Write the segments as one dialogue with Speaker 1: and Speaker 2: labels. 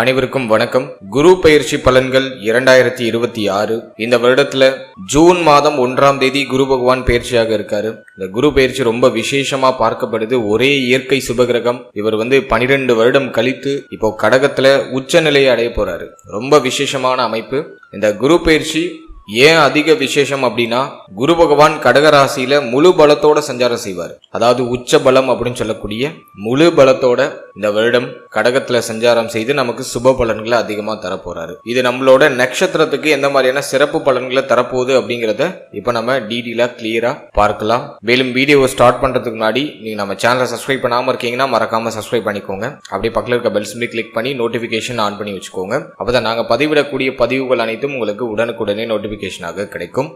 Speaker 1: அனைவருக்கும் வணக்கம். குரு பெயர்ச்சி பலன்கள் 2026. இந்த வருடத்துல ஜூன் மாதம் 1ஆம் தேதி குரு பகவான் பெயர்ச்சியாக இருக்காரு. இந்த குரு பெயர்ச்சி ரொம்ப விசேஷமா பார்க்கப்படுது. ஒரே இயற்கை சுபகிரகம். இவர் 12 வருடம் கழித்து இப்போ கடகத்துல உச்ச நிலையை அடைய போறாரு. ரொம்ப விசேஷமான அமைப்பு. இந்த குரு பெயர்ச்சி ஏன் அதிக விசேஷம் அப்படின்னா, குரு பகவான் கடகராசியில முழு பலத்தோட சஞ்சாரம் செய்வார். அதாவது உச்ச பலம் அப்படின்னு சொல்லக்கூடிய முழு பலத்தோட இந்த வருடம் கடகத்துல சஞ்சாரம் செய்து நமக்கு சுப பலன்களை அதிகமா தரப்போறாரு. இது நம்மளோட நட்சத்திரத்துக்கு எந்த மாதிரியான சிறப்பு பலன்களை தரப்போகுது அப்படிங்கறத இப்ப நம்ம டீடெயிலா கிளியரா பார்க்கலாம். மேலும் வீடியோவை ஸ்டார்ட் பண்றதுக்கு முன்னாடி நீங்க நம்ம சேனலை சப்ஸ்கிரைப் பண்ணாம இருக்கீங்கன்னா மறக்காம சப்ஸ்கிரைப் பண்ணிக்கோங்க. அப்படியே பக்கத்துல இருக்க பெல் சிம்பலை கிளிக் பண்ணி நோட்டிபிகேஷன் ஆன் பண்ணி வச்சுக்கோங்க. அப்பதான் நாங்க பதிவிடக்கூடிய பதிவுகள் அனைத்தும் உங்களுக்கு உடனுக்குடனே நோட்டிபிகேஷனாக கிடைக்கும்.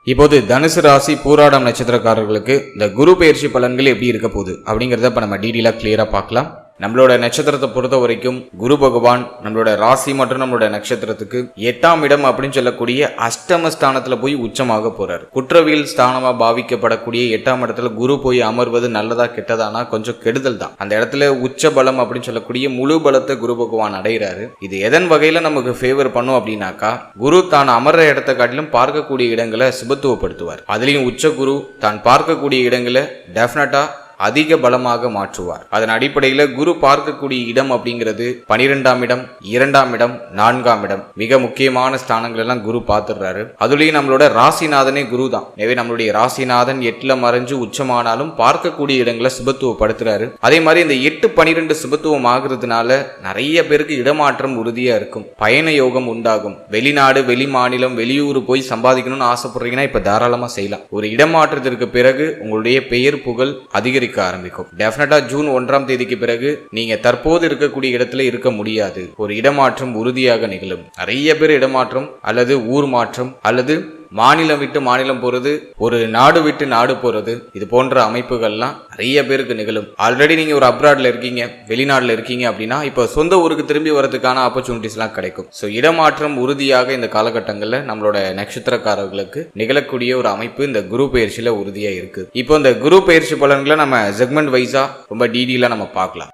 Speaker 1: இப்போது தனுசு ராசி பூராடம் நட்சத்திரக்காரர்களுக்கு இந்த குரு பெயர்ச்சி பலன்கள் எப்படி இருக்க போகுது அப்படிங்கறத இப்ப நம்ம டீடெயிலா கிளியரா பார்க்கலாம். நம்மளோட நட்சத்திரத்தை பொறுத்த வரைக்கும் குரு பகவான் நம்மளோட ராசி மற்றும் நம்மளோட நட்சத்திரத்துக்கு 8ஆம் இடம் அப்படின்னு சொல்லக்கூடிய அஷ்டம ஸ்தானத்துல போய் உச்சமாக போறாரு. குற்றவியல் ஸ்தானமா பாவிக்கப்படக்கூடிய 8ஆம் இடத்துல குரு போய் அமர்வது நல்லதா கெட்டதானா கொஞ்சம் கெடுதல் தான். அந்த இடத்துல உச்ச பலம் அப்படின்னு சொல்லக்கூடிய முழு பலத்தை குரு பகவான் அடைகிறாரு. இது எதன் வகையில நமக்கு ஃபேவர் பண்ணும் அப்படின்னாக்கா, குரு தான் அமர்ற இடத்தை காட்டிலும் பார்க்கக்கூடிய இடங்களை சுபத்துவப்படுத்துவார். அதுலயும் உச்ச குரு தான் பார்க்கக்கூடிய இடங்களை டெஃபினட்டா அதிக பலமாக மாற்றுவார். அதன் அடிப்படையில குரு பார்க்கக்கூடிய இடம் அப்படிங்கிறது 12ஆம் இடம், 2ஆம் இடம், 4ஆம் இடம், மிக முக்கியமான ஸ்தானங்கள் எல்லாம் குரு பார்த்துடுறாரு. அதுலயும் நம்மளோட ராசிநாதனே குரு தான். எனவே நம்மளுடைய ராசிநாதன் 8ல மறைஞ்சு உச்சமானாலும் பார்க்கக்கூடிய இடங்களை சுபத்துவப்படுத்துறாரு. அதே மாதிரி இந்த 8-12 சுபத்துவம் ஆகுறதுனால நிறைய பேருக்கு இடமாற்றம் உறுதியா இருக்கும். பயண யோகம் உண்டாகும். வெளிநாடு, வெளி மாநிலம், வெளியூர் போய் சம்பாதிக்கணும்னு ஆசைப்படுறீங்கன்னா இப்ப தாராளமா செய்யலாம். ஒரு இடமாற்றத்திற்கு பிறகு உங்களுடைய பெயர் புகழ் அதிகரிக்கும் ஆரம்பிக்கும். டெஃபினட்டா ஜூன் 1ஆம் தேதிக்கு பிறகு நீங்க தற்போது இருக்கக்கூடிய இடத்துல இருக்க முடியாது. ஒரு இடமாற்றம் உறுதியாக நிகழும். நிறைய பேர் இடமாற்றம் அல்லது ஊர் மாற்றம் அல்லது மாநிலம் விட்டு மாநிலம் போறது, ஒரு நாடு விட்டு நாடு போறது, இது போன்ற அமைப்புகள்லாம் நிறைய பேருக்கு நிகழும். ஆல்ரெடி நீங்க ஒரு அப்ராட்ல இருக்கீங்க, வெளிநாடுல இருக்கீங்க அப்படின்னா இப்ப சொந்த ஊருக்கு திரும்பி வரதுக்கான ஆப்பர்ச்சுனிட்டிஸ் எல்லாம் கிடைக்கும். சோ இடமாற்றம் உறுதியாக இந்த காலகட்டங்கள்ல நம்மளோட நட்சத்திரக்காரர்களுக்கு நிகழக்கூடிய ஒரு அமைப்பு இந்த குரு பெயர்ச்சியில உறுதியா இருக்கு. இப்போ இந்த குரு பெயர்ச்சி பலன்களை நம்ம செக்மெண்ட் வைஸா ரொம்ப டீடெயிலா நம்ம பார்க்கலாம்.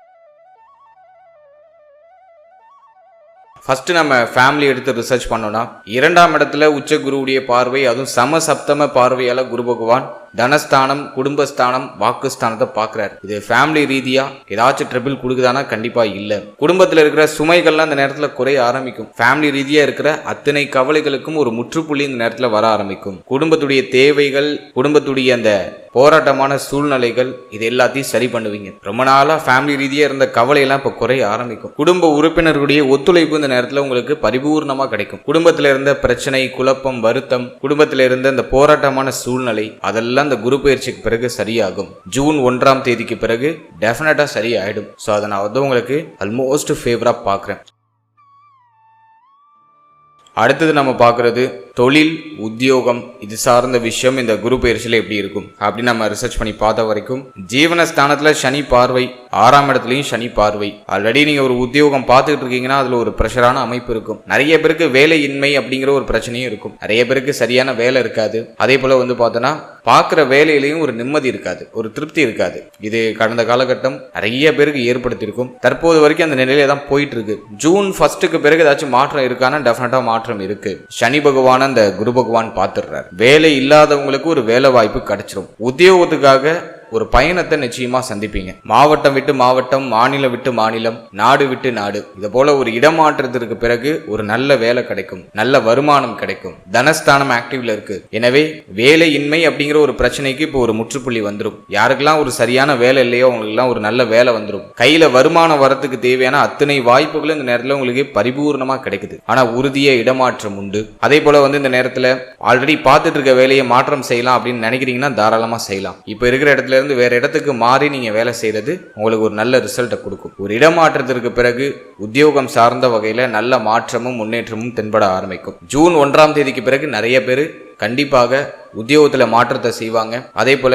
Speaker 1: ஃபர்ஸ்ட் நம்ம ஃபேமிலி எடுத்து ரிசர்ச் பண்ணோம்னா, 2ஆம் இடத்துல உச்ச குருவுடைய பார்வை, அதுவும் சம சப்தம பார்வையால குரு பகவான் தனஸ்தானம், குடும்பஸ்தானம், வாக்குஸ்தானத்தை பார்க்கிறார். இது ஃபேமிலி ரீதியா ஏதாச்சும் ட்ரபிள் கொடுக்குதானா? கண்டிப்பா இல்ல. குடும்பத்துல இருக்கிற சுமைகள்லாம் இந்த நேரத்துல குறைய ஆரம்பிக்கும். ஃபேமிலி ரீதியா இருக்கிற அத்தனை கவலைகளுக்கும் ஒரு முற்றுப்புள்ளி இந்த நேரத்துல வர ஆரம்பிக்கும். குடும்பத்துடைய தேவைகள், குடும்பத்துடைய அந்த போராட்டமான சூழ்நிலைகள், இது எல்லாத்தையும் சரி பண்ணுவீங்க. ரொம்ப நாளா ஃபேமிலி ரீதியா இருந்த கவலை எல்லாம் இப்ப குறைய ஆரம்பிக்கும். குடும்ப உறுப்பினர்களுடைய ஒத்துழைப்பு இந்த நேரத்துல உங்களுக்கு பரிபூர்ணமா கிடைக்கும். குடும்பத்துல இருந்த பிரச்சனை, குழப்பம், வருத்தம், குடும்பத்துல இருந்த இந்த போராட்டமான சூழ்நிலை, அதெல்லாம் இந்த குரு பெயர்ச்சிக்கு பிறகு சரியாகும். ஜூன் 1ஆம் தேதிக்கு பிறகு டெஃபினட்டா சரியாயிடும். சோ அதை நான் உங்களுக்கு ஆல்மோஸ்ட் ஃபேவரா பாக்குறேன். அடுத்தது நம்ம பார்க்கறது தொழில், உத்தியோகம், இது சார்ந்த விஷயம் இந்த குரு பெயர்ச்சியில எப்படி இருக்கும் அப்படின்னு நம்ம ரிசர்ச் பண்ணி பார்த்த வரைக்கும், ஜீவனஸ்தானத்துல சனி பார்வை, 6ஆம் இடத்துலயும் சனி பார்வை. ஆல்ரெடி நீங்க ஒரு உத்தியோகம் பார்த்துக்கிட்டு இருக்கீங்கன்னா அதுல ஒரு பிரஷரான அமைப்பு இருக்கும். நிறைய பேருக்கு வேலையின்மை அப்படிங்கிற ஒரு பிரச்சனையும் இருக்கும். நிறைய பேருக்கு சரியான வேலை இருக்காது. அதே போல பார்த்தோன்னா பார்க்குற வேலையிலையும் ஒரு நிம்மதி இருக்காது, ஒரு திருப்தி இருக்காது. இது கடந்த காலகட்டம் நிறைய பேருக்கு ஏற்படுத்தியிருக்கும். தற்போது வரைக்கும் அந்த நிலையில தான் போயிட்டு இருக்கு. ஜூன் 1க்கு பிறகு ஏதாச்சும் மாற்றம் இருக்கானா? டெஃபினட்டா மாற்றம் இருக்கு. சனி பகவான் அந்த குரு பகவான் பார்த்துடுறாரு. வேலை இல்லாதவங்களுக்கு ஒரு வேலை வாய்ப்பு கிடைச்சிரும். உத்தியோகத்துக்காக ஒரு பயணத்தை நிச்சயமா சந்திப்பீங்க. மாவட்டம் விட்டு மாவட்டம், மாநிலம் விட்டு மாநிலம், நாடு விட்டு நாடு, இது போல ஒரு இடமாற்றத்திற்கு பிறகு ஒரு நல்ல வேலை கிடைக்கும், நல்ல வருமானம் கிடைக்கும். தனஸ்தானம் ஆக்டிவ்ல இருக்கு. எனவே வேலையின்மை அப்படிங்கிற ஒரு பிரச்சனைக்கு இப்போ ஒரு முற்றுப்புள்ளி வந்துடும். யாருக்கெல்லாம் ஒரு சரியான வேலை இல்லையோ அவங்களுக்குலாம் ஒரு நல்ல வேலை வந்துடும். கையில வருமானம் வரத்துக்கு தேவையான அத்தனை வாய்ப்புகளும் இந்த நேரத்தில் உங்களுக்கு பரிபூர்ணமா கிடைக்குது. ஆனா உறுதிய இடமாற்றம் உண்டு. அதே போல இந்த நேரத்தில் ஆல்ரெடி பார்த்துட்டு இருக்க வேலையை மாற்றம் செய்யலாம் அப்படின்னு நினைக்கிறீங்கன்னா தாராளமா செய்யலாம். இப்ப இருக்கிற இடத்துல இருந்து வேற இடத்துக்கு மாறி நீங்க வேலை செய்யறது உங்களுக்கு ஒரு நல்ல ரிசல்ட்டை கொடுக்கும். ஒரு இடமாற்றத்திற்கு பிறகு உத்தியோகம் சார்ந்த வகையில நல்ல மாற்றமும் முன்னேற்றமும் தென்பட ஆரம்பிக்கும். ஜூன் 1ஆம் தேதிக்கு பிறகு நிறைய பேர் கண்டிப்பாக உத்தியோகத்தில் மாற்றத்தை செய்வாங்க. அதே போல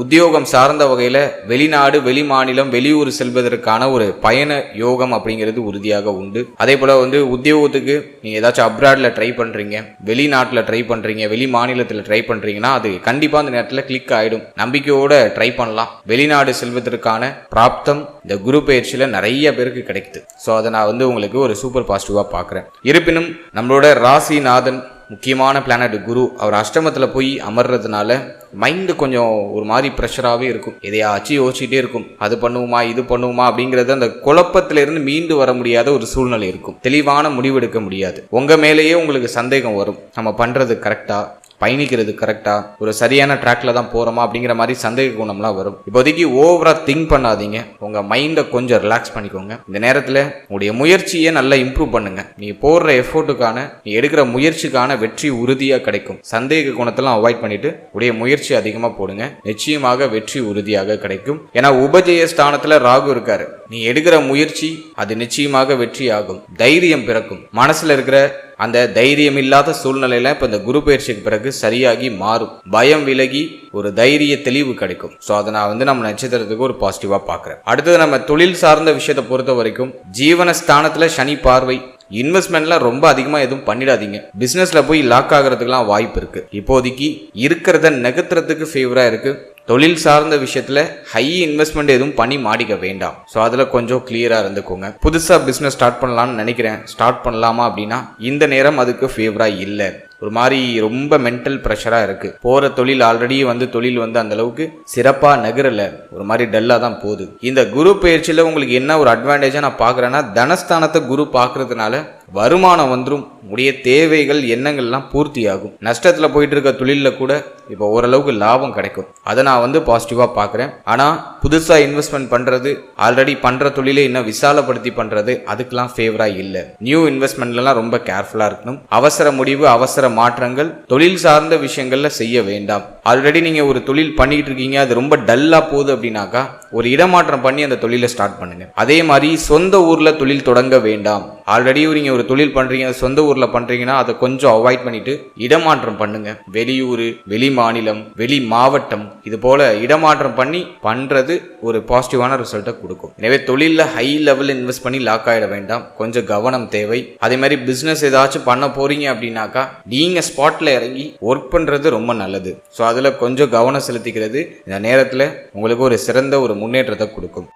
Speaker 1: உத்தியோகம் சார்ந்த வகையில் வெளிநாடு, வெளி மாநிலம், வெளியூர் செல்வதற்கான ஒரு பயண யோகம் அப்படிங்கிறது உறுதியாக உண்டு. அதே போல உத்தியோகத்துக்கு நீங்கள் ஏதாச்சும் அப்ராட்ல ட்ரை பண்ணுறீங்க, வெளிநாட்டில் ட்ரை பண்ணுறீங்க, வெளி மாநிலத்தில் ட்ரை பண்ணுறீங்கன்னா அது கண்டிப்பாக அந்த நேரத்தில் கிளிக் ஆகிடும். நம்பிக்கையோட ட்ரை பண்ணலாம். வெளிநாடு செல்வதற்கான பிராப்தம் இந்த குரு பயிற்சியில் நிறைய பேருக்கு கிடைக்குது. ஸோ அதை நான் உங்களுக்கு ஒரு சூப்பர் பாசிட்டிவாக பார்க்குறேன். இருப்பினும் நம்மளோட ராசிநாதன் முக்கியமான பிளானட் குரு அவர் அஷ்டமத்தில் போய் அமர்றதுனால மைண்டு கொஞ்சம் ஒரு மாதிரி ப்ரெஷராகவே இருக்கும். எதையாச்சும் யோசிச்சுட்டே இருக்கும். அது பண்ணுவோமா, இது பண்ணுவோமா அப்படிங்கிறது அந்த குழப்பத்திலிருந்து மீண்டு வர முடியாத ஒரு சூழ்நிலை இருக்கும். தெளிவான முடிவெடுக்க முடியாது. உங்கள் மேலேயே உங்களுக்கு சந்தேகம் வரும். நம்ம பண்ணுறது கரெக்டா, பயணிக்கிறது கரெக்டா, ஒரு சரியான ட்ராக்ல தான் போறோமா அப்படிங்கிற மாதிரி சந்தேக குணம்லாம் வரும். இப்போதைக்கு ஓவரா திங்க் பண்ணாதீங்க. உங்க மைண்டை கொஞ்சம் ரிலாக்ஸ் பண்ணிக்கோங்க. இந்த நேரத்தில் உங்களுடைய முயற்சியை நல்லா இம்ப்ரூவ் பண்ணுங்க. நீ போடுற எஃபோர்ட்டுக்கான, நீ எடுக்கிற முயற்சிக்கான வெற்றி உறுதியாக கிடைக்கும். சந்தேக குணத்தெல்லாம் அவாய்ட் பண்ணிட்டு உடைய முயற்சி அதிகமாக போடுங்க. நிச்சயமாக வெற்றி உறுதியாக கிடைக்கும். ஏன்னா உபஜய ஸ்தானத்துல ராகு இருக்காரு. நீ எடுக்கிற முயற்சி அது நிச்சயமாக வெற்றி ஆகும். தைரியம் பிறக்கும். மனசுல இருக்கிற அந்த தைரியம் இல்லாத சூழ்நிலையில இப்ப இந்த குரு பயிற்சிக்கு பிறகு சரியாகி மாறும். பயம் விலகி ஒரு தைரிய தெளிவு கிடைக்கும். ஸோ அதை நான் நம்ம நட்சத்திரத்துக்கு ஒரு பாசிட்டிவா பார்க்குறேன். அடுத்தது நம்ம தொழில் சார்ந்த விஷயத்தை பொறுத்த வரைக்கும் ஜீவனஸ்தானத்துல சனி பார்வை. இன்வெஸ்ட்மெண்ட்லாம் ரொம்ப அதிகமாக எதுவும் பண்ணிடாதீங்க. பிஸ்னஸ்ல போய் லாக் ஆகிறதுக்குலாம் வாய்ப்பு இருக்கு. இப்போதைக்கு இருக்கிறத நகர்த்துறதுக்கு ஃபேவரா இருக்கு. தொழில் சார்ந்த விஷயத்துல ஹை இன்வெஸ்ட்மெண்ட் எதுவும் பண்ணி மாடிக்க வேண்டாம். ஸோ அதில் கொஞ்சம் கிளியரா இருந்துக்கோங்க. புதுசாக பிஸ்னஸ் ஸ்டார்ட் பண்ணலாம்னு நினைக்கிறேன், ஸ்டார்ட் பண்ணலாமா அப்படின்னா இந்த நேரம் அதுக்கு ஃபேவரா இல்லை. ஒரு மாதிரி ரொம்ப மென்டல் ப்ரெஷரா இருக்கு. போற தொழில் ஆல்ரெடி தொழில் அந்த அளவுக்கு சிறப்பா நகரல, ஒரு மாதிரி டல்லா தான் போகுது. இந்த குரு பயிற்சியில உங்களுக்கு என்ன ஒரு அட்வான்டேஜா நான் பாக்குறேன்னா, தனஸ்தானத்தை குரு பாக்குறதுனால வருமானம் வந்துடும். உடைய தேவைகள் எண்ணங்கள்லாம் பூர்த்தி ஆகும். நஷ்டத்துல போயிட்டு இருக்க தொழில கூட இப்போ ஓரளவுக்கு லாபம் கிடைக்கும். அதை நான் பாசிட்டிவா பாக்குறேன். ஆனா புதுசா இன்வெஸ்ட்மெண்ட் பண்றது, ஆல்ரெடி பண்ற தொழிலை இன்னும் விசாலப்படுத்தி பண்றது, அதுக்கெல்லாம் ஃபேவரா இல்லை. நியூ இன்வெஸ்ட்மெண்ட்லாம் ரொம்ப கேர்ஃபுல்லா இருக்கணும். அவசர முடிவு, அவசர மாற்றங்கள் தொழில் சார்ந்த விஷயங்கள்ல செய்ய வேண்டாம். ஆல்ரெடி நீங்க ஒரு தொழில் பண்ணிட்டு இருக்கீங்க, அது ரொம்ப டல்லா போகுது அப்படின்னாக்கா ஒரு இடமாற்றம் பண்ணி அந்த தொழிலை ஸ்டார்ட் பண்ணுங்க. அதே மாதிரி சொந்த ஊர்ல தொழில் தொடங்க வேண்டாம். ஆல்ரெடி நீங்க ஒரு தொழில் பண்றீங்க, சொந்த ஊர்ல பண்றீங்கன்னா அதை கொஞ்சம் அவாய்ட் பண்ணிட்டு இடமாற்றம் பண்ணுங்க. வெளியூர், வெளி மாநிலம், வெளி மாவட்டம், இது போல இடமாற்றம் பண்ணி பண்றது ஒரு பாசிட்டிவான ரிசல்ட்டை கொடுக்கும். எனவே தொழில ஹை லெவல் இன்வெஸ்ட் பண்ணி லாக் ஆயிட வேண்டாம். கொஞ்சம் கவனம் தேவை. அதே மாதிரி பிசினஸ் ஏதாச்சும் பண்ண போறீங்க அப்படின்னாக்கா நீங்க ஸ்பாட்ல இறங்கி ஒர்க் பண்றது ரொம்ப நல்லது. ஸோ அதுல கொஞ்சம் கவனம் செலுத்திக்கிறது இந்த நேரத்தில் உங்களுக்கு ஒரு சிறந்த ஒரு முன்னேற்றத்தை கொடுக்கும்.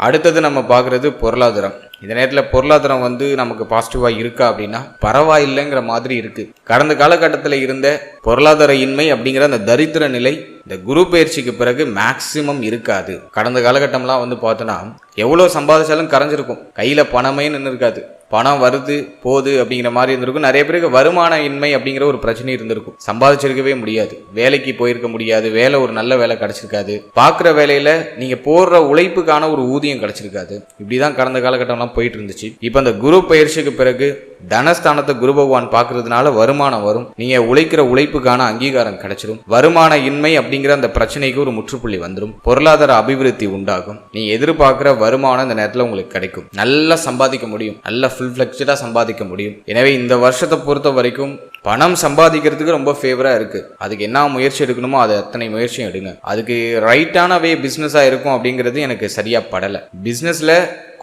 Speaker 1: அடுத்தது நம்ம பார்க்குறது பொருளாதாரம். இந்த நேரத்தில் பொருளாதாரம் நமக்கு பாசிட்டிவாக இருக்கா அப்படின்னா பரவாயில்லைங்கிற மாதிரி இருக்கு. கடந்த காலகட்டத்தில் இருந்த பொருளாதார இன்மை அப்படிங்கிற அந்த தரித்திர நிலை இந்த குரு பயிற்சிக்கு பிறகு மேக்சிமம் இருக்காது. கடந்த காலகட்டம்லாம் பார்த்தோன்னா எவ்வளோ சம்பாதிச்சாலும் கரைஞ்சிருக்கும். கையில் பணமே நின்று இருக்காது. பணம் வருது போகுது அப்படிங்கிற மாதிரி இருந்திருக்கும். நிறைய பேருக்கு வருமான இன்மை அப்படிங்கிற ஒரு பிரச்சனை இருந்திருக்கும். சம்பாதிச்சிருக்கவே முடியாது, வேலைக்கு போயிருக்க முடியாது, வேலை ஒரு நல்ல வேலை கிடைச்சிருக்காது, பார்க்குற வேலையில நீங்க போடுற உழைப்புக்கான ஒரு ஊதியம் கிடைச்சிருக்காது. இப்படிதான் கடந்த காலகட்டம்லாம் போயிட்டு இருந்துச்சு. இப்போ அந்த குரு பயிற்சிக்கு பிறகு தனஸ்தானத்தை குரு பகவான் பார்க்கறதுனால வருமானம் வரும். நீங்க உழைக்கிற உழைப்புக்கான அங்கீகாரம் கிடைச்சிடும். வருமான இன்மை அப்படிங்கிற அந்த பிரச்சனைக்கு ஒரு முற்றுப்புள்ளி வந்துடும். பொருளாதார அபிவிருத்தி உண்டாகும். நீ எதிர்பார்க்கிற வருமானம் இந்த நேரத்தில் உங்களுக்கு கிடைக்கும். நல்லா சம்பாதிக்க முடியும், நல்லா ஃபுல் ஃபிளெக்ஸ்டா சம்பாதிக்க முடியும். எனவே இந்த வருஷத்தை பொறுத்த வரைக்கும் பணம் சம்பாதிக்கிறதுக்கு ரொம்ப ஃபேவரா இருக்கு. அதுக்கு என்ன முயற்சி எடுக்கணுமோ அதை அத்தனை முயற்சியும் எடுங்க. அதுக்கு ரைட்டான வே பிஸ்னஸா இருக்கும் அப்படிங்கிறது எனக்கு சரியா படலை. பிஸ்னஸ்ல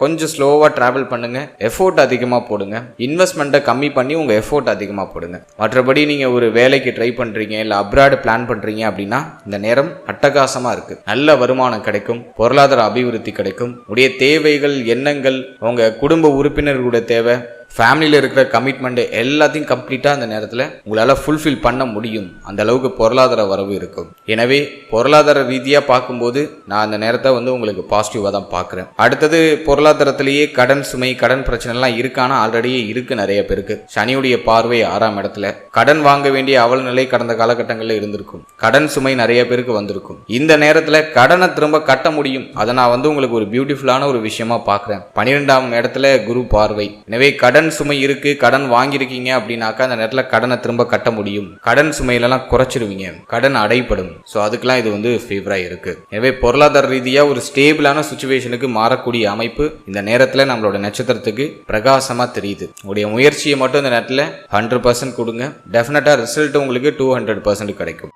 Speaker 1: கொஞ்சம் ஸ்லோவாக ட்ராவல் பண்ணுங்க, எஃபோர்ட் அதிகமாக போடுங்க, இன்வெஸ்ட்மெண்ட்டை கம்மி பண்ணி உங்கள் எஃபோர்ட் அதிகமாக போடுங்க. மற்றபடி நீங்கள் ஒரு வேலைக்கு ட்ரை பண்ணுறீங்க, இல்லை அப்ராடு பிளான் பண்ணுறீங்க அப்படின்னா இந்த நேரம் அட்டகாசமாக இருக்குது. நல்ல வருமானம் கிடைக்கும், பொருளாதார அபிவிருத்தி கிடைக்கும். உடைய தேவைகள், எண்ணங்கள், உங்கள் குடும்ப உறுப்பினர்களுடைய தேவை, ஃபேமிலியில் இருக்கிற கமிட்மெண்ட் எல்லாத்தையும் கம்ப்ளீட்டாக அந்த நேரத்தில் உங்களால் ஃபுல்ஃபில் பண்ண முடியும். அந்த அளவுக்கு பொருளாதார வரவு இருக்கும். எனவே பொருளாதார ரீதியாக பார்க்கும்போது நான் அந்த நேரத்தை உங்களுக்கு பாசிட்டிவாக தான் பார்க்குறேன். அடுத்தது பொருளாதாரத்திலேயே கடன் சுமை, கடன் பிரச்சனைலாம் இருக்கானா ஆல்ரெடியே இருக்குது நிறைய பேருக்கு. சனியுடைய பார்வை 6ஆம் இடத்துல. கடன் வாங்க வேண்டிய அவல நிலை கடந்த காலகட்டங்களில் இருந்திருக்கும். கடன் சுமை நிறைய பேருக்கு வந்திருக்கும். இந்த நேரத்தில் கடனை திரும்ப கட்ட முடியும். அதை நான் உங்களுக்கு ஒரு பியூட்டிஃபுல்லான ஒரு விஷயமா பார்க்குறேன். 12ஆம் இடத்துல குரு பார்வை. எனவே கடன் கடன் சுமை இருக்கு, கடன் வாங்கியிருக்கீங்க அப்படின்னாக்கா அந்த நேரத்தில் கடனை திரும்ப கட்ட முடியும். கடன் சுமையிலலாம் குறைச்சிருவீங்க, கடன் அடைப்படும். ஸோ அதுக்கெல்லாம் இது வந்து ஃபேவராக இருக்கு. எனவே பொருளாதார ரீதியாக ஒரு ஸ்டேபிளான சுச்சுவேஷனுக்கு மாறக்கூடிய அமைப்பு இந்த நேரத்தில் நம்மளோட நட்சத்திரத்துக்கு பிரகாசமாக தெரியுது. உங்களுடைய முயற்சியை மட்டும் இந்த நேரத்தில் 100% கொடுங்க. டெஃபினட்டாக ரிசல்ட் உங்களுக்கு 200% கிடைக்கும்.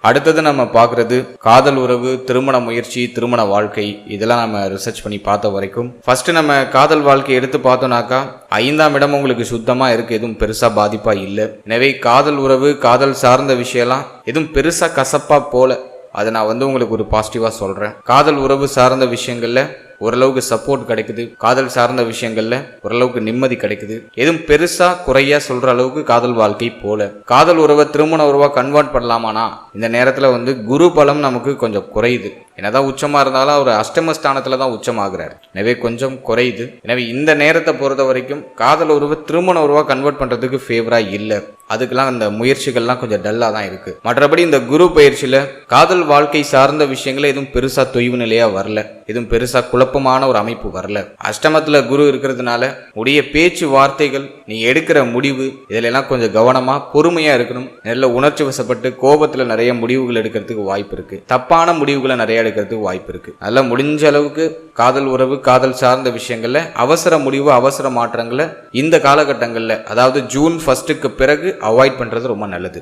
Speaker 1: அடுத்தது நம்ம பார்க்குறது காதல் உறவு, திருமண முயற்சி, திருமண வாழ்க்கை. இதெல்லாம் நம்ம ரிசர்ச் பண்ணி பார்த்த வரைக்கும் ஃபர்ஸ்ட் நம்ம காதல் வாழ்க்கையை எடுத்து பார்த்தோம்னாக்கா 5ஆம் இடம் உங்களுக்கு சுத்தமாக இருக்குது, எதுவும் பெருசாக பாதிப்பாக இல்லை. எனவே காதல் உறவு, காதல் சார்ந்த விஷயம்லாம் எதுவும் பெருசாக கசப்பாக போல, அதை நான் வந்து உங்களுக்கு ஒரு பாசிட்டிவாக சொல்கிறேன். காதல் உறவு சார்ந்த விஷயங்களில் ஓரளவுக்கு சப்போர்ட் கிடைக்குது. காதல் சார்ந்த விஷயங்கள்ல ஓரளவுக்கு நிம்மதி கிடைக்குது. எதுவும் பெருசா குறையா சொல்ற அளவுக்கு காதல் வாழ்க்கை போல. காதல் உறவை திருமண உறவா கன்வெர்ட் பண்ணலாமானா இந்த நேரத்துல வந்து குரு பலம் நமக்கு கொஞ்சம் குறையுது. என்னதான் உச்சமா இருந்தாலும் அவர் அஷ்டமஸ்தானத்துல தான் உச்சமாகிறார். எனவே கொஞ்சம் குறையுது. எனவே இந்த நேரத்தை பொறுத்த வரைக்கும் காதல் உறவை திருமண உறவா கன்வெர்ட் பண்றதுக்கு ஃபேவரா இல்லை. அதுக்கெல்லாம் அந்த முயற்சிகள்லாம் கொஞ்சம் டல்லா தான் இருக்கு. மற்றபடி இந்த குரு பயிற்சியில காதல் வாழ்க்கை சார்ந்த விஷயங்கள எதுவும் பெருசா தொய்வு நிலையா வரல, எதுவும் பெருசா குழப்பமான ஒரு அமைப்பு வரல. அஷ்டமத்துல குரு இருக்கிறதுனால உடைய பேச்சு வார்த்தைகள், நீ எடுக்கிற முடிவு, இதுல எல்லாம் கொஞ்சம் கவனமா பொறுமையா இருக்கணும். நல்ல உணர்ச்சி வசப்பட்டு கோபத்துல நிறைய முடிவுகள் எடுக்கிறதுக்கு வாய்ப்பு இருக்கு. தப்பான முடிவுகளை நிறைய எடுக்கிறதுக்கு வாய்ப்பு இருக்கு. நல்லா முடிஞ்ச அளவுக்கு காதல் உறவு, காதல் சார்ந்த விஷயங்கள்ல அவசர முடிவு, அவசர மாற்றங்களை இந்த காலகட்டங்கள்ல, அதாவது ஜூன் 1க்கு பிறகு அவாய்ட் பண்றது ரொம்ப நல்லது.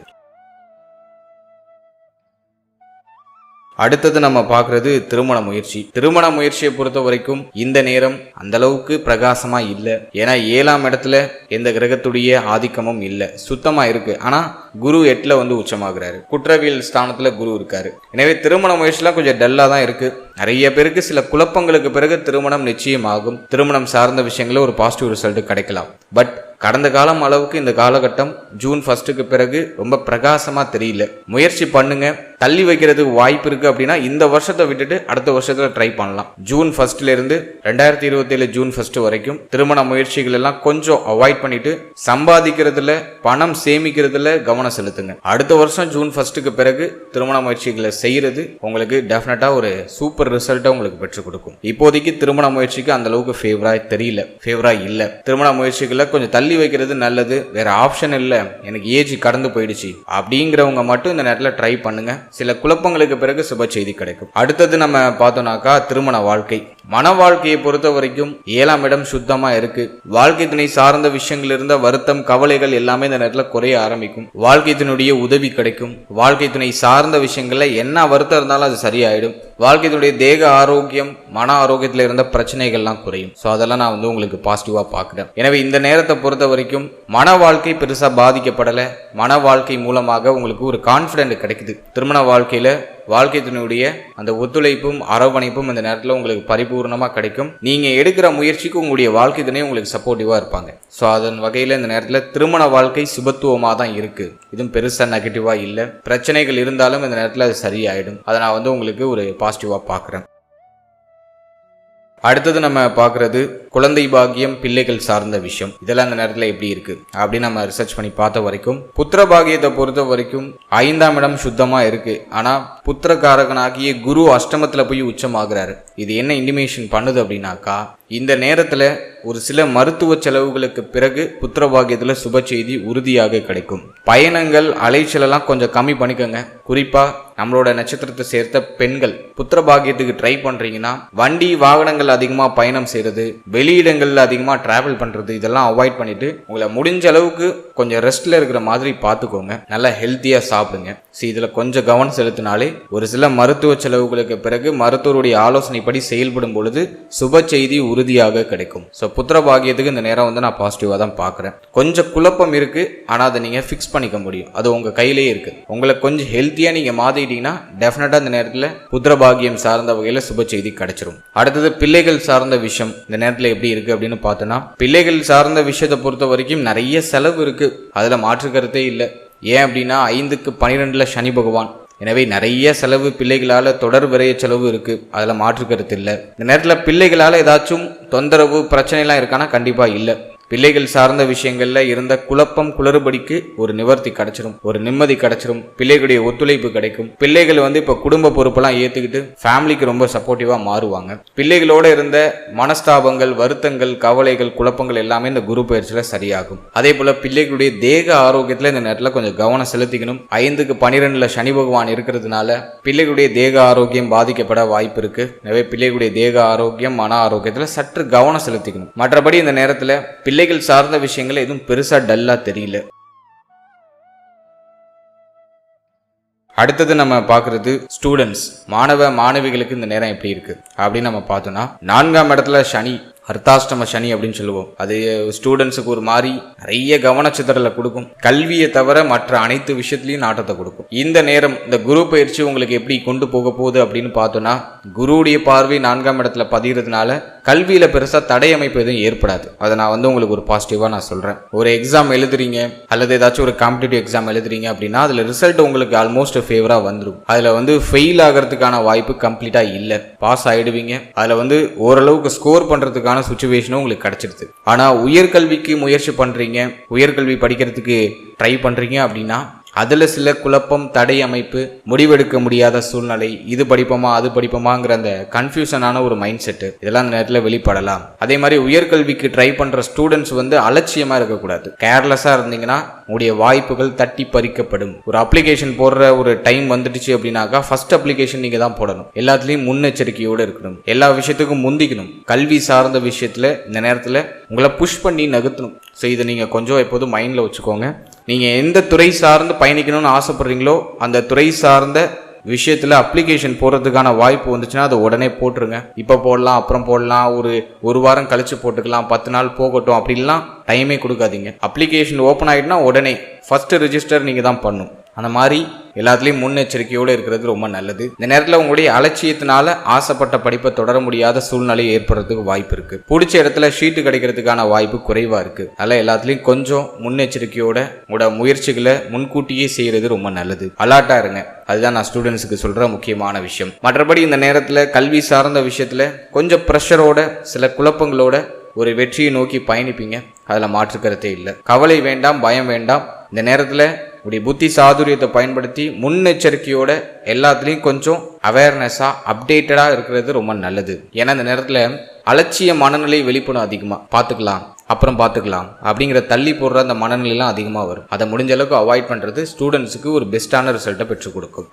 Speaker 1: அடுத்தது நம்ம பார்க்கறது திருமண முயற்சி. திருமண முயற்சியை பொறுத்த வரைக்கும் இந்த நேரம் அந்த அளவுக்கு பிரகாசமா இல்லை. ஏன்னா 7ஆம் இடத்துல எந்த கிரகத்துடைய ஆதிக்கமும் இல்லை, சுத்தமா இருக்கு. ஆனா குரு 8ல வந்து உச்சமாகிறாரு. குற்றவியல் ஸ்தானத்துல குரு இருக்காரு. எனவே திருமண முயற்சிலாம் கொஞ்சம் டல்லா தான் இருக்கு. நிறைய பேருக்கு சில குழப்பங்களுக்கு பிறகு திருமணம் நிச்சயமாகும். திருமணம் சார்ந்த விஷயங்கள ஒரு பாசிட்டிவ் ரிசல்ட் கிடைக்கலாம். பட் கடந்த காலம் அளவுக்கு இந்த காலகட்டம் ஜூன் 1க்கு பிறகு ரொம்ப பிரகாசமா தெரியல. முயற்சி பண்ணுங்க. தள்ளி வைக்கிறதுக்கு வாய்ப்பு இருக்கு அப்படின்னா இந்த வருஷத்தை விட்டுட்டு அடுத்த வருஷத்துல ட்ரை பண்ணலாம். ஜூன் 1ல இருந்து 2027 ஜூன் 1 வரைக்கும் திருமண முயற்சிகள் எல்லாம் கொஞ்சம் அவாய்ட் பண்ணிட்டு சம்பாதிக்கிறதுல, பணம் சேமிக்கிறதுல கவனம் செலுத்துங்க. அடுத்த வருஷம் ஜூன் 1க்கு பிறகு திருமண முயற்சிகளை செய்யறது உங்களுக்கு டெஃபினட்டா ஒரு சூப்பர் ரிசல்ட்டை உங்களுக்கு பெற்றுக் கொடுக்கும். இப்போதைக்கு திருமண முயற்சிக்கு அந்த அளவுக்கு ஃபேவரா இல்ல. திருமண முயற்சிகளை கொஞ்சம் தள்ளி வைக்கிறது நல்லது. வேற ஆப்ஷன் இல்ல, எனக்கு ஏஜ் கடந்து போயிடுச்சு அப்படிங்கிறவங்க மட்டும் இந்த நேரத்தில் ட்ரை பண்ணுங்க. சில குழப்பங்களுக்கு பிறகு சுப செய்தி கிடைக்கும். அடுத்தது நம்ம பார்த்தோம்னாக்கா திருமண வாழ்க்கை. மன வாழ்க்கையை பொறுத்த வரைக்கும் 7ஆம் இடம் சுத்தமா இருக்கு. வாழ்க்கை துணை சார்ந்த விஷயங்கள் இருந்த வருத்தம், கவலைகள் எல்லாமே இந்த நேரத்தில் குறைய ஆரம்பிக்கும். வாழ்க்கை துணையுடைய உதவி கிடைக்கும். வாழ்க்கை துணை சார்ந்த விஷயங்கள்ல என்ன வருத்தம் இருந்தாலும் அது சரியாயிடும். வாழ்க்கை துணையுடைய தேக ஆரோக்கியம், மன ஆரோக்கியத்தில் இருந்த பிரச்சனைகள்லாம் குறையும். ஸோ அதெல்லாம் நான் வந்து உங்களுக்கு பாசிட்டிவா பார்க்குறேன். எனவே இந்த நேரத்தை பொறுத்த வரைக்கும் மன வாழ்க்கை பெருசா பாதிக்கப்படலை. மன வாழ்க்கை மூலமாக உங்களுக்கு ஒரு கான்ஃபிடென்ட் கிடைக்குது. திருமண வாழ்க்கையில வாழ்க்கை துணையுடைய அந்த ஒத்துழைப்பும் அரவணைப்பும் இந்த நேரத்தில் உங்களுக்கு பரிபூர்ணமாக கிடைக்கும். நீங்கள் எடுக்கிற முயற்சிக்கு உங்களுடைய வாழ்க்கை துணை உங்களுக்கு சப்போர்ட்டிவாக இருப்பாங்க. ஸோ அதன் வகையில் இந்த நேரத்தில் திருமண வாழ்க்கை சுபத்துவமாக தான் இருக்கு. இதுவும் பெருசாக நெகட்டிவாக இல்லை. பிரச்சனைகள் இருந்தாலும் இந்த நேரத்தில் அது சரியாயிடும். அதை நான் வந்து உங்களுக்கு ஒரு பாசிட்டிவாக பார்க்குறேன். அடுத்தது நம்ம பார்க்கறது குழந்தை பாக்கியம், பிள்ளைகள் சார்ந்த விஷயம். இதெல்லாம் இந்த நேரத்தில் எப்படி இருக்கு அப்படின்னு நம்ம ரிசர்ச் பண்ணி பார்த்த வரைக்கும் புத்திர பாக்கியத்தை பொறுத்த வரைக்கும் 5ஆம் இடம் சுத்தமா இருக்கு. ஆனா புத்திரகாரகனாகிய குரு அஷ்டமத்துல போய் உச்சமாகிறாரு. இது என்ன இண்டிமேஷன் பண்ணுது அப்படின்னாக்கா இந்த நேரத்துல ஒரு சில மருத்துவ செலவுகளுக்கு பிறகு புத்திர பாக்கியத்துல சுப செய்தி உறுதியாக கிடைக்கும். பயணங்கள், அலைச்சலெல்லாம் கொஞ்சம் கம்மி பண்ணிக்கோங்க. குறிப்பா நம்மளோட நட்சத்திரத்தை சேர்த்த பெண்கள் புத்திர பாக்கியத்துக்கு ட்ரை பண்றீங்கன்னா வண்டி வாகனங்கள் அதிகமா பயணம் செய்யறது, வெளியிடங்கள்ல அதிகமா டிராவல் பண்றது, இதெல்லாம் அவாய்ட் பண்ணிட்டு உங்களை முடிஞ்ச அளவுக்கு கொஞ்சம் ரெஸ்ட்ல இருக்கிற மாதிரி பார்த்துக்கோங்க. நல்லா ஹெல்த்தியா சாப்பிடுங்க. இதுல கொஞ்சம் கவனம் செலுத்தினாலே ஒரு சில மருத்துவ செலவுகளுக்கு பிறகு மருத்துவருடைய ஆலோசனைப்படி செயல்படும் பொழுது சுப செய்தி உறுதியாக கிடைக்கும். ஸோ புத்திர பாக்கியத்துக்கு இந்த நேரம் வந்து நான் பாசிட்டிவா தான் பார்க்குறேன். கொஞ்சம் குழப்பம் இருக்கு, ஆனால் அதை நீங்க ஃபிக்ஸ் பண்ணிக்க முடியும். அது உங்க கையிலேயே இருக்கு. உங்களை கொஞ்சம் ஹெல்த்தியா நீங்க மாத்திட்டீங்கன்னா டெஃபினட்டா இந்த நேரத்தில் புத்திர பாக்கியம் சார்ந்த வகையில் சுப செய்தி கிடைச்சிரும். அடுத்தது பிள்ளைகள் சார்ந்த விஷயம் இந்த நேரத்தில் எப்படி இருக்கு அப்படின்னு பார்த்தோன்னா பிள்ளைகள் சார்ந்த விஷயத்தை பொறுத்த வரைக்கும் நிறைய செலவு இருக்கு. அதுல மாற்று கருத்தே இல்லை. ஏன் அப்படின்னா 5க்கு 12ல சனி பகவான். எனவே நிறைய செலவு பிள்ளைகளால் தொடர் விரைய செலவு இருக்கு. அதில் மாற்று கருத்து இல்லை. இந்த நேரத்தில் பிள்ளைகளால் ஏதாச்சும் தொந்தரவு, பிரச்சனைலாம் இருக்கானா கண்டிப்பாக இல்லை. பிள்ளைகள் சார்ந்த விஷயங்கள்ல இருந்த குழப்பம் குளறுபடிக்கு ஒரு நிவர்த்தி கிடைச்சிரும், ஒரு நிம்மதி கிடைச்சிரும், பிள்ளைகளுடைய ஒத்துழைப்பு கிடைக்கும். பிள்ளைகள் இப்ப குடும்ப பொறுப்பெல்லாம் ஏத்துக்கிட்டு ஃபேமிலிக்கு ரொம்ப சப்போர்ட்டிவா மாறுவாங்க. பிள்ளைகளோட இருந்த மனஸ்தாபங்கள், வருத்தங்கள், கவலைகள், குழப்பங்கள் எல்லாமே இந்த குரு பயிற்சியில சரியாகும். அதே போல பிள்ளைகளுடைய தேக ஆரோக்கியத்துல இந்த நேரத்துல கொஞ்சம் கவனம் செலுத்திக்கணும். 5க்கு 12ல சனி பகவான் இருக்கிறதுனால பிள்ளைகளுடைய தேக ஆரோக்கியம் பாதிக்கப்பட வாய்ப்பு இருக்கு. எனவே பிள்ளைகளுடைய தேக ஆரோக்கியம், மன ஆரோக்கியத்துல சற்று கவனம் செலுத்திக்கணும். மற்றபடி இந்த நேரத்துல பிள்ளைகள் சார்ந்த விஷயங்கள் எதுவும் பெருசா டல்லா தெரியல. அடுத்தது நம்ம பார்க்கறது ஸ்டூடெண்ட்ஸ், மாணவ மாணவிகளுக்கு இந்த நேரம் எப்படி இருக்கு அப்படின்னு நம்ம பார்த்தோம்னா, 4ஆம் இடத்துல சனி, அர்த்தாஷ்டம சனி அப்படின்னு சொல்லுவோம். அது ஸ்டூடெண்ட்ஸுக்கு ஒரு மாதிரி நிறைய கவனச்சிதறலை கொடுக்கும். கல்வியை தவிர மற்ற அனைத்து விஷயத்திலையும் நாட்டத்தை கொடுக்கும். இந்த நேரம் இந்த குரு பயிற்சி உங்களுக்கு எப்படி கொண்டு போக போகுது அப்படின்னு பார்த்தோம்னா, குருவுடைய பார்வை 4ஆம் இடத்துல பதிகிறதுனால கல்வியில பெருசா தடை அமைப்பு எதுவும் ஏற்படாது. அதை நான் உங்களுக்கு ஒரு பாசிட்டிவா நான் சொல்றேன். ஒரு எக்ஸாம் எழுதுறீங்க அல்லது ஏதாச்சும் ஒரு காம்படிட்டிவ் எக்ஸாம் எழுதுறீங்க அப்படின்னா அதுல ரிசல்ட் உங்களுக்கு ஆல்மோஸ்ட் ஃபேவரா வந்துடும். அதுல ஃபெயில் ஆகிறதுக்கான வாய்ப்பு கம்ப்ளீட்டா இல்ல, பாஸ் ஆயிடுவீங்க. அதுல ஓரளவுக்கு ஸ்கோர் பண்றதுக்கான சிச்சுவேஷனும் உங்களுக்கு கிடைச்சிருது. ஆனா உயர்கல்விக்கு முயற்சி பண்றீங்க, உயர்கல்வி படிக்கிறதுக்கு ட்ரை பண்றீங்க அப்படின்னா அதுல சில குழப்பம், தடை அமைப்பு, முடிவெடுக்க முடியாத சூழ்நிலை, இது படிப்போமா அது படிப்போமாங்கிற அந்த கன்ஃபியூஷனான ஒரு மைண்ட் செட்டு இதெல்லாம் அந்த நேரத்தில் வெளிப்படலாம். அதே மாதிரி உயர்கல்விக்கு ட்ரை பண்ற ஸ்டூடெண்ட்ஸ் அலட்சியமா இருக்கக்கூடாது. கேர்லெஸ்ஸா இருந்தீங்கன்னா உங்களுடைய வாய்ப்புகள் தட்டி பறிக்கப்படும். ஒரு அப்ளிகேஷன் போடுற ஒரு டைம் வந்துடுச்சு அப்படின்னாக்கா ஃபர்ஸ்ட் அப்ளிகேஷன் நீங்க தான் போடணும். எல்லாத்துலயும் முன்னெச்சரிக்கையோடு இருக்கணும், எல்லா விஷயத்துக்கும் முந்திக்கணும். கல்வி சார்ந்த விஷயத்துல இந்த நேரத்துல உங்களை புஷ் பண்ணி நகர்த்தணும். ஸோ இதை நீங்க கொஞ்சம் எப்போதும் மைண்ட்ல வச்சுக்கோங்க. நீங்க எந்த துறை சார்ந்து பயணிக்கணும்னு ஆசைப்படுறீங்களோ அந்த துறை சார்ந்த விஷயத்துல அப்ளிகேஷன் போடுறதுக்கான வாய்ப்பு வந்துச்சுன்னா அதை உடனே போட்டுருங்க. இப்ப போடலாம், அப்புறம் போடலாம், ஒரு வாரம் கழிச்சு போட்டுக்கலாம், 10 நாள் போகட்டும் அப்படின்லாம் டைமே கொடுக்காதீங்க. அப்ளிகேஷன் ஓப்பன் ஆகிட்டுனா உடனே ஃபர்ஸ்ட் ரெஜிஸ்டர் நீங்க தான் பண்ணணும். அந்த மாதிரி எல்லாத்துலேயும் முன்னெச்சரிக்கையோடு இருக்கிறது ரொம்ப நல்லது. இந்த நேரத்தில் உங்களுடைய அலட்சியத்தினால ஆசைப்பட்ட படிப்பை தொடர முடியாத சூழ்நிலை ஏற்படுறதுக்கு வாய்ப்பு இருக்கு. பிடிச்ச இடத்துல ஷீட்டு கிடைக்கிறதுக்கான வாய்ப்பு குறைவா இருக்கு. அதனால எல்லாத்துலேயும் கொஞ்சம் முன்னெச்சரிக்கையோட உங்களோட முயற்சிகளை முன்கூட்டியே செய்யறது ரொம்ப நல்லது. அலர்ட்டா இருங்க. அதுதான் நான் ஸ்டூடெண்ட்ஸுக்கு சொல்ற முக்கியமான விஷயம். மற்றபடி இந்த நேரத்தில் கல்வி சார்ந்த விஷயத்துல கொஞ்சம் ப்ரெஷரோட, சில குழப்பங்களோட ஒரு வெற்றியை நோக்கி பயணிப்பீங்க. அதில் மாற்றுக்கிறதே இல்லை. கவலை வேண்டாம், பயம் வேண்டாம். இந்த நேரத்தில் உடைய புத்தி சாதுரியத்தை பயன்படுத்தி முன்னெச்சரிக்கையோட எல்லாத்துலேயும் கொஞ்சம் அவேர்னஸா, அப்டேட்டடா இருக்கிறது ரொம்ப நல்லது. ஏன்னா இந்த நேரத்தில் அலட்சிய மனநிலை வெளிப்படும். அதிகமாக பார்த்துக்கலாம், அப்புறம் பார்த்துக்கலாம் அப்படிங்கிற தள்ளி போடுற அந்த மனநிலைலாம் அதிகமாக வரும். அதை முடிஞ்ச அளவுக்கு அவாய்ட் பண்ணுறது ஸ்டூடெண்ட்ஸுக்கு ஒரு பெஸ்ட்டான ரிசல்ட்டை பெற்றுக் கொடுக்கும்.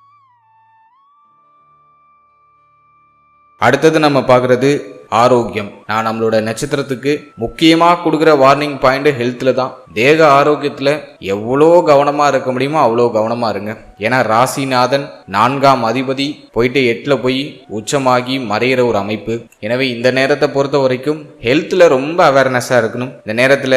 Speaker 1: அடுத்தது நம்ம பார்க்குறது ஆரோக்கியம். நான் நம்மளோட நட்சத்திரத்துக்கு முக்கியமா கொடுக்குற வார்னிங் பாயிண்ட் ஹெல்த்ல தான். தேக ஆரோக்கியத்துல எவ்வளோ கவனமா இருக்க முடியுமோ அவ்வளோ கவனமா இருங்க. ஏன்னா ராசிநாதன் 4ஆம் அதிபதி போயிட்டு 8ல போய் உச்சமாகி மறையிற ஒரு அமைப்பு. எனவே இந்த நேரத்தை பொறுத்த வரைக்கும் ஹெல்த்ல ரொம்ப அவேர்னஸா இருக்கணும். இந்த நேரத்துல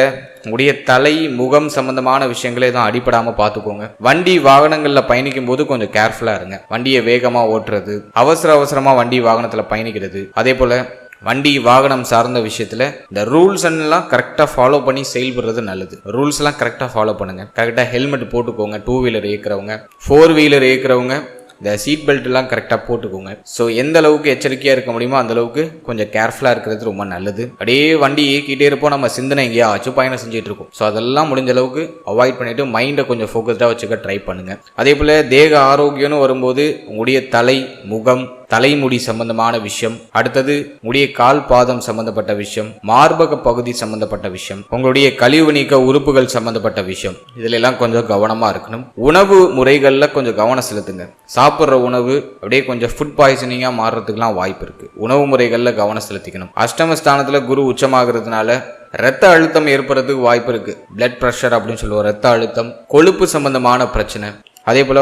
Speaker 1: உடைய தலை, முகம் சம்பந்தமான விஷயங்களே தான் அடிப்படாம பார்த்துக்கோங்க. வண்டி வாகனங்கள்ல பயணிக்கும் போது கொஞ்சம் கேர்ஃபுல்லா இருங்க. வண்டியை வேகமா ஓட்டுறது, அவசரமா வண்டி வாகனத்துல பயணிக்கிறது, அதே போல வண்டி வாகனம் சார்ந்த விஷயத்துல இந்த ரூல்ஸ் எல்லாம் கரெக்டா ஃபாலோ பண்ணி செயல்படுறது நல்லது. ரூல்ஸ் எல்லாம் கரெக்டா ஃபாலோ பண்ணுங்க. கரெக்டா ஹெல்மெட் போட்டுக்கோங்க. 2 வீலர் இயக்குறவங்க, 4 வீலர் இயக்குறவங்க இந்த சீட் பெல்ட் எல்லாம் கரெக்டாக போட்டுக்கோங்க. ஸோ எந்த அளவுக்கு எச்சரிக்கையாக இருக்க முடியுமோ அந்த அளவுக்கு கொஞ்சம் கேர்ஃபுல்லாக இருக்கிறது ரொம்ப நல்லது. அப்படியே வண்டி இயக்கிட்டே இருப்போம், நம்ம சிந்தனை எங்கேயாச்சும் பயணம் செஞ்சுட்டு இருக்கோம். ஸோ அதெல்லாம் முடிஞ்ச அளவுக்கு அவாய்ட் பண்ணிட்டு மைண்டை கொஞ்சம் ஃபோக்கஸ்டாக வச்சுக்க ட்ரை பண்ணுங்க. அதே போல் தேக ஆரோக்கியம்னு வரும்போது உங்களுடைய தலை, முகம், தலைமுடி சம்பந்தமான விஷயம், அடுத்தது உங்களுடைய கால் பாதம் சம்பந்தப்பட்ட விஷயம், மார்பக பகுதி சம்பந்தப்பட்ட விஷயம், உங்களுடைய கழிவு நீக்க உறுப்புகள் சம்பந்தப்பட்ட விஷயம், இதுல எல்லாம் கொஞ்சம் கவனமா இருக்கணும். உணவு முறைகள்ல கொஞ்சம் கவனம் செலுத்துங்க. சாப்பிட்ற உணவு அப்படியே கொஞ்சம் ஃபுட் பாய்சனிங்கா மாறுறதுக்குலாம் வாய்ப்பு இருக்கு. உணவு முறைகள்ல கவனம் செலுத்திக்கணும். அஷ்டமஸ்தானத்துல குரு உச்சமாகிறதுனால ரத்த அழுத்தம் ஏற்படுறதுக்கு வாய்ப்பு இருக்கு. பிளட் பிரஷர் அப்படின்னு சொல்லுவோம். ரத்த அழுத்தம், கொழுப்பு சம்பந்தமான பிரச்சனை, அதே போல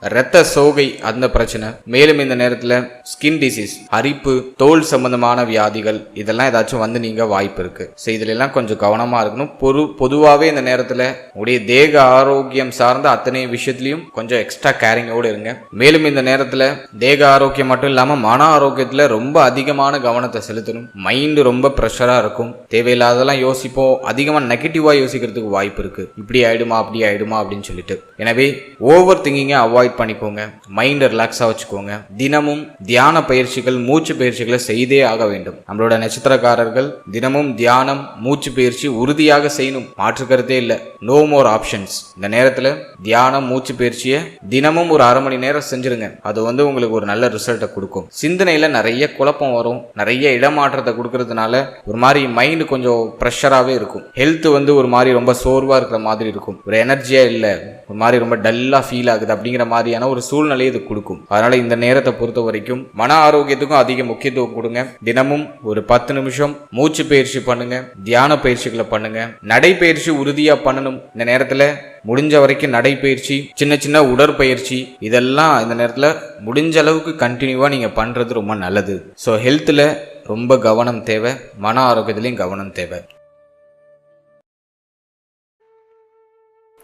Speaker 1: இரத்த சோகை, அந்த பிரச்சனை. மேலும் இந்த நேரத்தில் ஸ்கின் டிசீஸ், அரிப்பு, தோல் சம்பந்தமான வியாதிகள், இதெல்லாம் ஏதாச்சும் நீங்க வாய்ப்பு இருக்கு. ஸோ இதுல எல்லாம் கொஞ்சம் கவனமா இருக்கணும். பொதுவாகவே இந்த நேரத்தில் உடைய தேக ஆரோக்கியம் சார்ந்த அத்தனை விஷயத்திலையும் கொஞ்சம் எக்ஸ்ட்ரா கேரிங்கோடு இருங்க. மேலும் இந்த நேரத்தில் தேக ஆரோக்கியம் மட்டும் இல்லாம மன ஆரோக்கியத்துல ரொம்ப அதிகமான கவனத்தை செலுத்தணும். மைண்டு ரொம்ப ப்ரெஷரா இருக்கும். தேவையில்லாதெல்லாம் யோசிப்போம். அதிகமா நெகட்டிவா யோசிக்கிறதுக்கு வாய்ப்பு இருக்கு. இப்படி ஆயிடுமா அப்படி ஆயிடுமா அப்படின்னு சொல்லிட்டு. எனவே ஓவர் திங்கிங்கை அவாய்ட் பண்ணிக்கோங்க. மைண்டை ரிலாக்ஸாக வச்சுக்கோங்க. தினமும் தியான பயிற்சிகள், மூச்சு பயிற்சிகளை செய்தே ஆக வேண்டும். நம்மளோட நட்சத்திரக்காரர்கள் தினமும் தியானம், மூச்சு பயிற்சி உறுதியாக செய்யணும். மாற்றுக்கிறதே இல்லை. No more options. இந்த நேரத்தில் தியானம், மூச்சு பயிற்சியை தினமும் ஒரு அரை மணி நேரம் செஞ்சிருங்க. அது உங்களுக்கு ஒரு நல்ல ரிசல்ட்டை கொடுக்கும். சிந்தனையில நிறைய குழப்பம் வரும், நிறைய இடமாற்றத்தை கொடுக்கறதுனால ஒரு மாதிரி மைண்ட் கொஞ்சம் ப்ரெஷராகவே இருக்கும். ஹெல்த் ஒரு மாதிரி ரொம்ப சோர்வா இருக்கிற மாதிரி இருக்கும். ஒரு எனர்ஜியா இல்லை, ஒரு மாதிரி ரொம்ப டல்லா ஃபீல் ஆகுது அப்படிங்கிற மாதிரியான ஒரு சூழ்நிலையை இது கொடுக்கும். அதனால இந்த நேரத்தை பொறுத்த வரைக்கும் மன ஆரோக்கியத்துக்கும் அதிக முக்கியத்துவம் கொடுங்க. தினமும் ஒரு 10 நிமிஷம் மூச்சு பயிற்சி பண்ணுங்க, தியான பயிற்சிகளை பண்ணுங்க, நடைப்பயிற்சி உறுதியா பண்ணணும். இந்த நேரத்துல முடிஞ்ச வரைக்கும் நடைப்பயிற்சி, சின்ன சின்ன உடற்பயிற்சி இதெல்லாம் இந்த நேரத்துல முடிஞ்ச அளவுக்கு கண்டினியூவா நீங்க பண்றது ரொம்ப நல்லது. ஸோ ஹெல்த்ல ரொம்ப கவனம் தேவை, மன ஆரோக்கியத்திலையும் கவனம் தேவை.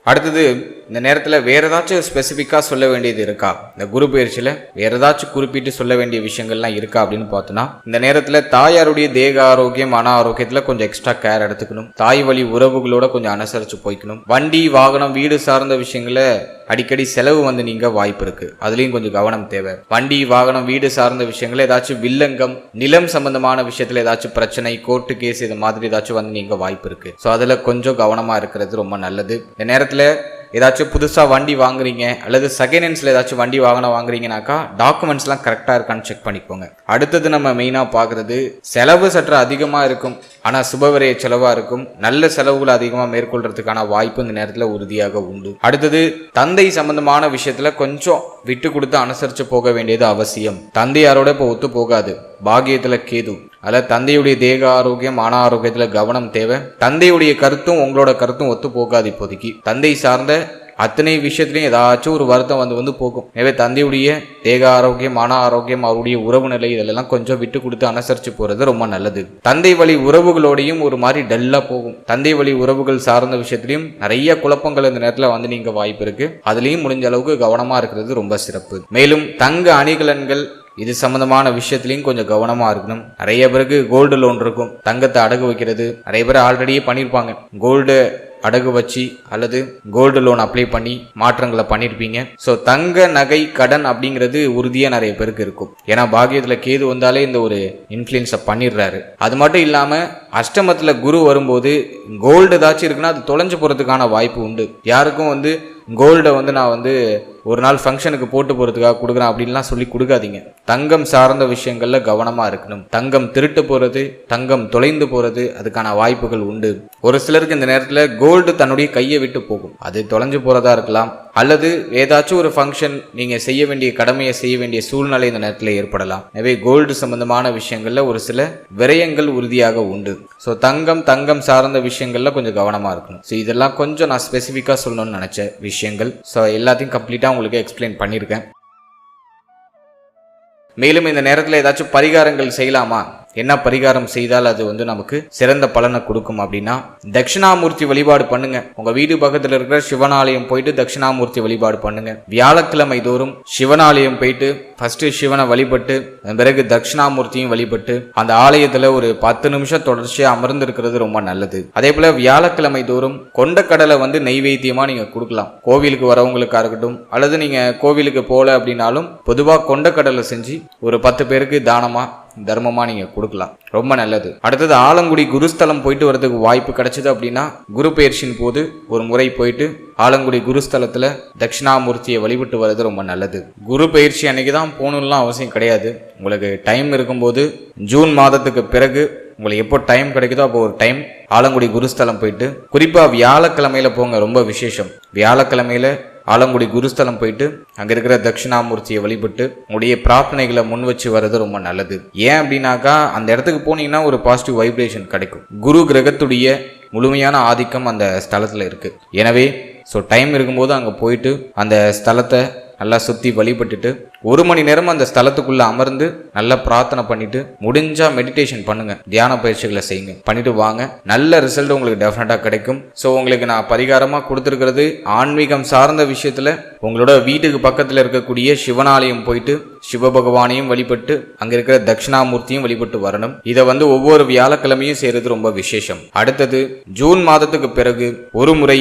Speaker 1: அடுத்தது, இந்த நேரத்தில் வேற ஏதாச்சும் ஸ்பெசிஃபிக்காக சொல்ல வேண்டியது இருக்கா? இந்த குரு பயிற்சியில் வேற ஏதாச்சும் குறிப்பிட்டு சொல்ல வேண்டிய விஷயங்கள்லாம் இருக்கா அப்படின்னு பார்த்தோன்னா, இந்த நேரத்தில் தாயாருடைய தேக ஆரோக்கியம், மன ஆரோக்கியத்தில் கொஞ்சம் எக்ஸ்ட்ரா கேர் எடுத்துக்கணும். தாய் வழி உறவுகளோட கொஞ்சம் அனுசரித்து போய்க்கணும். வண்டி, வாகனம், வீடு சார்ந்த விஷயங்களை அடிக்கடி செலவு நீங்க வாய்ப்பு இருக்கு. அதுலயும் கொஞ்சம் கவனம் தேவை. வண்டி, வாகனம், வீடு சார்ந்த விஷயங்கள், ஏதாச்சும் வில்லங்கம், நிலம் சம்பந்தமான விஷயத்துல ஏதாச்சும் பிரச்சனை, கோர்ட்டு கேஸ் இது மாதிரி ஏதாச்சும் நீங்க வாய்ப்பு இருக்கு. ஸோ அதுல கொஞ்சம் கவனமா இருக்கிறது ரொம்ப நல்லது. இந்த நேரத்துல ஏதாச்சும் புதுசாக வண்டி வாங்குறீங்க அல்லது செகண்ட் ஹேண்ட்ஸில் ஏதாச்சும் வண்டி வாகனம் வாங்குறீங்கனாக்கா டாக்குமெண்ட்ஸ்லாம் கரெக்டாக இருக்கான்னு செக் பண்ணிக்கோங்க. அடுத்தது நம்ம மெயினாக பார்க்குறது, செலவு சற்று அதிகமாக இருக்கும், ஆனால் சுபவிரய செலவாக இருக்கும். நல்ல செலவுகளை அதிகமாக மேற்கொள்றதுக்கான வாய்ப்பு இந்த நேரத்தில் உறுதியாக உண்டு. அடுத்தது, தந்தை சம்பந்தமான விஷயத்தில் கொஞ்சம் விட்டு கொடுத்து அனுசரித்து போக வேண்டியது அவசியம். தந்தையாரோட இப்போ ஒத்து போகாது. பாகியத்தில் கேது, அதில் தந்தையுடைய தேக ஆரோக்கியம், மன ஆரோக்கியத்தில் கவனம் தேவை. தந்தையுடைய கருத்தும் உங்களோட கருத்தும் ஒத்து போகாது. இப்போதைக்கு தந்தை சார்ந்த அத்தனை விஷயத்துலையும் ஏதாச்சும் ஒரு வருத்தம் வந்து போகும். எனவே தந்தையுடைய தேக ஆரோக்கியம், மன ஆரோக்கியம், அவருடைய உறவு நிலை இதெல்லாம் கொஞ்சம் விட்டு கொடுத்து அனுசரித்து போகிறது ரொம்ப நல்லது. தந்தை வழி உறவுகளோடையும் ஒரு மாதிரி டல்லா போகும். தந்தை வழி உறவுகள் சார்ந்த விஷயத்திலையும் நிறைய குழப்பங்கள் இந்த நேரத்தில் நீங்க வாய்ப்பு இருக்கு. அதுலேயும் முடிஞ்ச அளவுக்கு கவனமா இருக்கிறது ரொம்ப சிறப்பு. மேலும் தங்க அணிகலன்கள் இது சம்பந்தமான விஷயத்திலையும் கொஞ்சம் கவனமா இருக்கணும். நிறைய பேருக்கு கோல்டு லோன் இருக்கும், தங்கத்தை அடகு வைக்கிறது நிறைய பேர் ஆல்ரெடியே பண்ணியிருப்பாங்க. கோல்டு அடகு வச்சு அல்லது கோல்டு லோன் அப்ளை பண்ணி மாற்றங்களை பண்ணியிருப்பீங்க. ஸோ தங்க நகை கடன் அப்படிங்கிறது உறுதியாக நிறைய பேருக்கு இருக்கும். ஏன்னா பாகியத்தில் கேது வந்தாலே இந்த ஒரு இன்ஃப்ளூயன்ஸை பண்ணிடுறாரு. அது மட்டும் இல்லாமல் அஷ்டமத்தில் குரு வரும்போது கோல்டு ஏதாச்சும் இருக்குன்னா அது தொலைஞ்சு போகிறதுக்கான வாய்ப்பு உண்டு. யாருக்கும் கோல்டை நான் ஒரு நாள் ஃபங்க்ஷனுக்கு போட்டு போகிறதுக்காக கொடுக்குறேன் அப்படின்லாம் சொல்லி கொடுக்காதீங்க. தங்கம் சார்ந்த விஷயங்களில் கவனமாக இருக்கணும். தங்கம் திருட்டு போகிறது, தங்கம் தொலைந்து போகிறது அதுக்கான வாய்ப்புகள் உண்டு. ஒரு சிலருக்கு இந்த நேரத்தில் கோல்டு தன்னுடைய கையை விட்டு போகும். அது தொலைஞ்சு போகிறதா இருக்கலாம், அல்லது ஏதாச்சும் ஒரு ஃபங்க்ஷன் நீங்கள் செய்ய வேண்டிய கடமையை செய்ய வேண்டிய சூழ்நிலை இந்த நேரத்தில் ஏற்படலாம். எனவே கோல்டு சம்பந்தமான விஷயங்களில் ஒரு சில விரயங்கள் உறுதியாக உண்டு. ஸோ தங்கம் சார்ந்த விஷயங்களில் கொஞ்சம் கவனமாக இருக்கணும். ஸோ இதெல்லாம் கொஞ்சம் நான் ஸ்பெசிஃபிக்காக சொல்லணும்னு நினச்ச விஷயங்கள். ஸோ எல்லாத்தையும் கம்ப்ளீட்டாக உங்களுக்கு எக்ஸ்பிளைன் பண்ணியிருக்கேன். மேலும் இந்த நேரத்தில் ஏதாச்சும் பரிகாரங்கள் செய்யலாமா, என்ன பரிகாரம் செய்தால் அது நமக்கு சிறந்த பலனை கொடுக்கும் அப்படின்னா, தட்சிணாமூர்த்தி வழிபாடு பண்ணுங்க. உங்க வீடு பக்கத்தில் இருக்கிற சிவனாலயம் போயிட்டு தட்சிணாமூர்த்தி வழிபாடு பண்ணுங்க. வியாழக்கிழமை தோறும் சிவனாலயம் போயிட்டு ஃபர்ஸ்ட் சிவனை வழிபட்டு அதன் பிறகு தட்சிணாமூர்த்தியும் வழிபட்டு அந்த ஆலயத்துல ஒரு 10 நிமிஷம் தொடர்ச்சியா அமர்ந்து இருக்கிறது ரொம்ப நல்லது. அதே போல வியாழக்கிழமை தோறும் கொண்டக்கடலை நெய்வேத்தியமா நீங்க கொடுக்கலாம். கோவிலுக்கு வரவங்களுக்கா இருக்கட்டும், அல்லது நீங்க கோவிலுக்கு போல அப்படின்னாலும் பொதுவாக கொண்டக்கடலை செஞ்சு ஒரு 10 பேருக்கு தானமா தர்மமா நீங்க கொடுக்கலாம். ரொம்ப நல்லது. அடுத்தது, ஆலங்குடி குருஸ்தலம் போயிட்டு வரதுக்கு வாய்ப்பு கிடைச்சது அப்படின்னா குரு பயிற்சியின் போது ஒரு முறை போயிட்டு ஆலங்குடி குருஸ்தலத்துல தட்சிணாமூர்த்தியை வழிபட்டு வர்றது ரொம்ப நல்லது. குரு பயிற்சி அன்னைக்கு தான் போகணும்லாம் அவசியம் கிடையாது. உங்களுக்கு டைம் இருக்கும்போது ஜூன் மாதத்துக்கு பிறகு உங்களுக்கு எப்போ டைம் கிடைக்குதோ அப்போ ஒரு டைம் ஆலங்குடி குருஸ்தலம் போயிட்டு, குறிப்பா வியாழக்கிழமையில போங்க, ரொம்ப விசேஷம். வியாழக்கிழமையில ஆலங்குடி குருஸ்தலம் போயிட்டு அங்க இருக்கிற தட்சிணாமூர்த்தியை வழிபட்டு உங்களுடைய பிரார்த்தனைகளை முன் வச்சு வர்றது ரொம்ப நல்லது. ஏன் அப்படின்னாக்கா அந்த இடத்துக்கு போனீங்கன்னா ஒரு பாசிட்டிவ் வைப்ரேஷன் கிடைக்கும். குரு கிரகத்துடைய முழுமையான ஆதிக்கம் அந்த ஸ்தலத்துல இருக்கு. எனவே டைம் இருக்கும்போது அங்க போயிட்டு அந்த ஸ்தலத்தை நல்லா சுற்றி வழிபட்டுட்டு 1 மணி நேரம் அந்த ஸ்தலத்துக்குள்ள அமர்ந்து நல்லா பிரார்த்தனை பண்ணிட்டு முடிஞ்சா மெடிடேஷன் பண்ணுங்க, தியான பயிற்சிகளை செய்யுங்க, பண்ணிட்டு வாங்க. நல்ல ரிசல்ட் உங்களுக்கு டெஃபினட்டாக கிடைக்கும். ஸோ உங்களுக்கு நான் பரிகாரமாக கொடுத்துருக்கிறது ஆன்மீகம் சார்ந்த விஷயத்துல உங்களோட வீட்டுக்கு பக்கத்தில் இருக்கக்கூடிய சிவனாலயம் போயிட்டு சிவபகவானையும் வழிபட்டு அங்க இருக்கிற தட்சிணாமூர்த்தியும் வழிபட்டு வரணும். இதை ஒவ்வொரு வியாழக்கிழமையும் செய்யறது ரொம்ப விசேஷம். அடுத்தது, ஜூன் மாதத்துக்கு பிறகு ஒரு முறை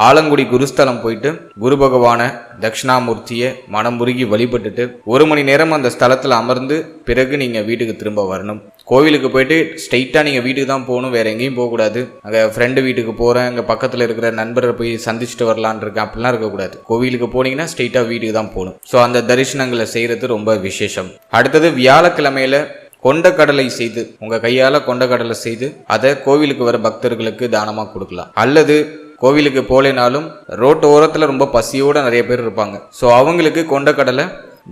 Speaker 1: ஆலங்குடி குருஸ்தலம் போயிட்டு குரு பகவான தட்சிணாமூர்த்தியை மனமுருகி வழிபட்டுட்டு 1 மணி நேரம் அந்த ஸ்தலத்தில் அமர்ந்து பிறகு நீங்கள் வீட்டுக்கு திரும்ப வரணும். கோவிலுக்கு போயிட்டு ஸ்ட்ரெயிட்டாக நீங்கள் வீட்டுக்கு தான் போகணும், வேறு எங்கேயும் போகக்கூடாது. அங்கே ஃப்ரெண்டு வீட்டுக்கு போகிறேன், அங்கே பக்கத்தில் இருக்கிற நண்பரை போய் சந்திச்சுட்டு வரலான் இருக்கேன் அப்படிலாம் இருக்கக்கூடாது. கோவிலுக்கு போனீங்கன்னா ஸ்ட்ரெயிட்டாக வீட்டுக்கு தான் போகணும். ஸோ அந்த தரிசனங்களை செய்கிறது ரொம்ப விசேஷம். அடுத்தது வியாழக்கிழமையில கொண்டக்கடலை செய்து உங்கள் கையால் கொண்டக்கடலை செய்து அதை கோவிலுக்கு வர பக்தர்களுக்கு தானமாக கொடுக்கலாம். அல்லது கோவிலுக்கு போலேனாலும் ரோட்டு ஓரத்தில் ரொம்ப பசியோடு நிறைய பேர் இருப்பாங்க. ஸோ அவங்களுக்கு கொண்டக்கடலை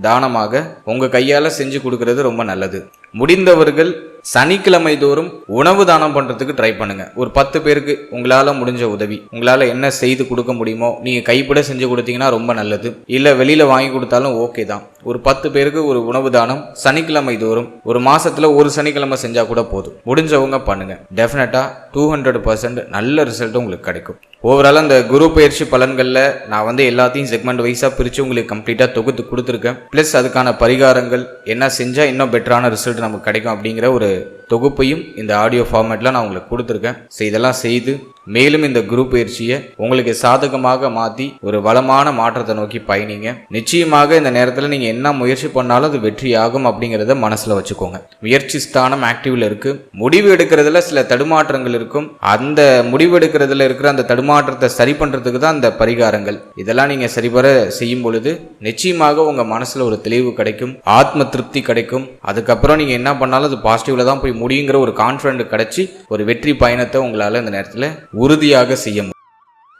Speaker 1: தானமாக உங்கள் கையால் செஞ்சு கொடுக்கறது ரொம்ப நல்லது. முடிந்தவர்கள் சனிக்கிழமை தோறும் உணவு தானம் பண்ணுறதுக்கு ட்ரை பண்ணுங்க. ஒரு 10 பேருக்கு உங்களால் முடிஞ்ச உதவி, உங்களால் என்ன செய்து கொடுக்க முடியுமோ நீங்கள் கைப்பட செஞ்சு கொடுத்தீங்கன்னா ரொம்ப நல்லது. இல்லை வெளியில் வாங்கி கொடுத்தாலும் ஓகே தான். ஒரு 10 பேருக்கு ஒரு உணவு தானம் சனிக்கிழமை தோறும் ஒரு மாசத்துல ஒரு சனிக்கிழமை செஞ்சா கூட போதும். முடிஞ்சவங்க பண்ணுங்க. டெஃபினட்டா 200% நல்ல ரிசல்ட் உங்களுக்கு கிடைக்கும். ஓவரால் அந்த குரு பயிற்சி பலன்களில் நான் எல்லாத்தையும் செக்மெண்ட் வைஸாக பிரித்து உங்களுக்கு கம்ப்ளீட்டாக தொகுத்து கொடுத்துருக்கேன். ப்ளஸ் அதுக்கான பரிகாரங்கள் என்ன செஞ்சால் இன்னும் பெட்டரான ரிசல்ட் நமக்கு கிடைக்கும் அப்படிங்கிற ஒரு தொகுப்பையும் இந்த ஆடியோ ஃபார்மேட்டில் நான் உங்களுக்கு கொடுத்துருக்கேன். ஸோ இதெல்லாம் செய்து மேலும் இந்த குரு பயிற்சியை உங்களுக்கு சாதகமாக மாற்றி ஒரு வளமான மாற்றத்தை நோக்கி பயணிங்க. நிச்சயமாக இந்த நேரத்தில் நீங்கள் என்ன முயற்சி பண்ணாலும் அது வெற்றியாகும் அப்படிங்கிறத மனசில் வச்சுக்கோங்க. முயற்சி ஸ்தானம் ஆக்டிவில் இருக்குது. முடிவு எடுக்கிறதுல சில தடுமாற்றங்கள் இருக்கும். அந்த முடிவு எடுக்கிறதுல இருக்கிற அந்த தடுமாற்றத்தை சரி பண்ணுறதுக்கு தான் அந்த பரிகாரங்கள். இதெல்லாம் நீங்கள் சரிபர செய்யும் பொழுது நிச்சயமாக உங்கள் மனசில் ஒரு தெளிவு கிடைக்கும், ஆத்ம திருப்தி கிடைக்கும். அதுக்கப்புறம் நீங்கள் என்ன பண்ணாலும் அது பாசிட்டிவில் தான் போய் முடியுங்கிற ஒரு கான்ஃபிடென்ட் கிடைச்சி ஒரு வெற்றி பயணத்தை உங்களால் இந்த நேரத்தில் உறுதியாக செய்ய முடியும்.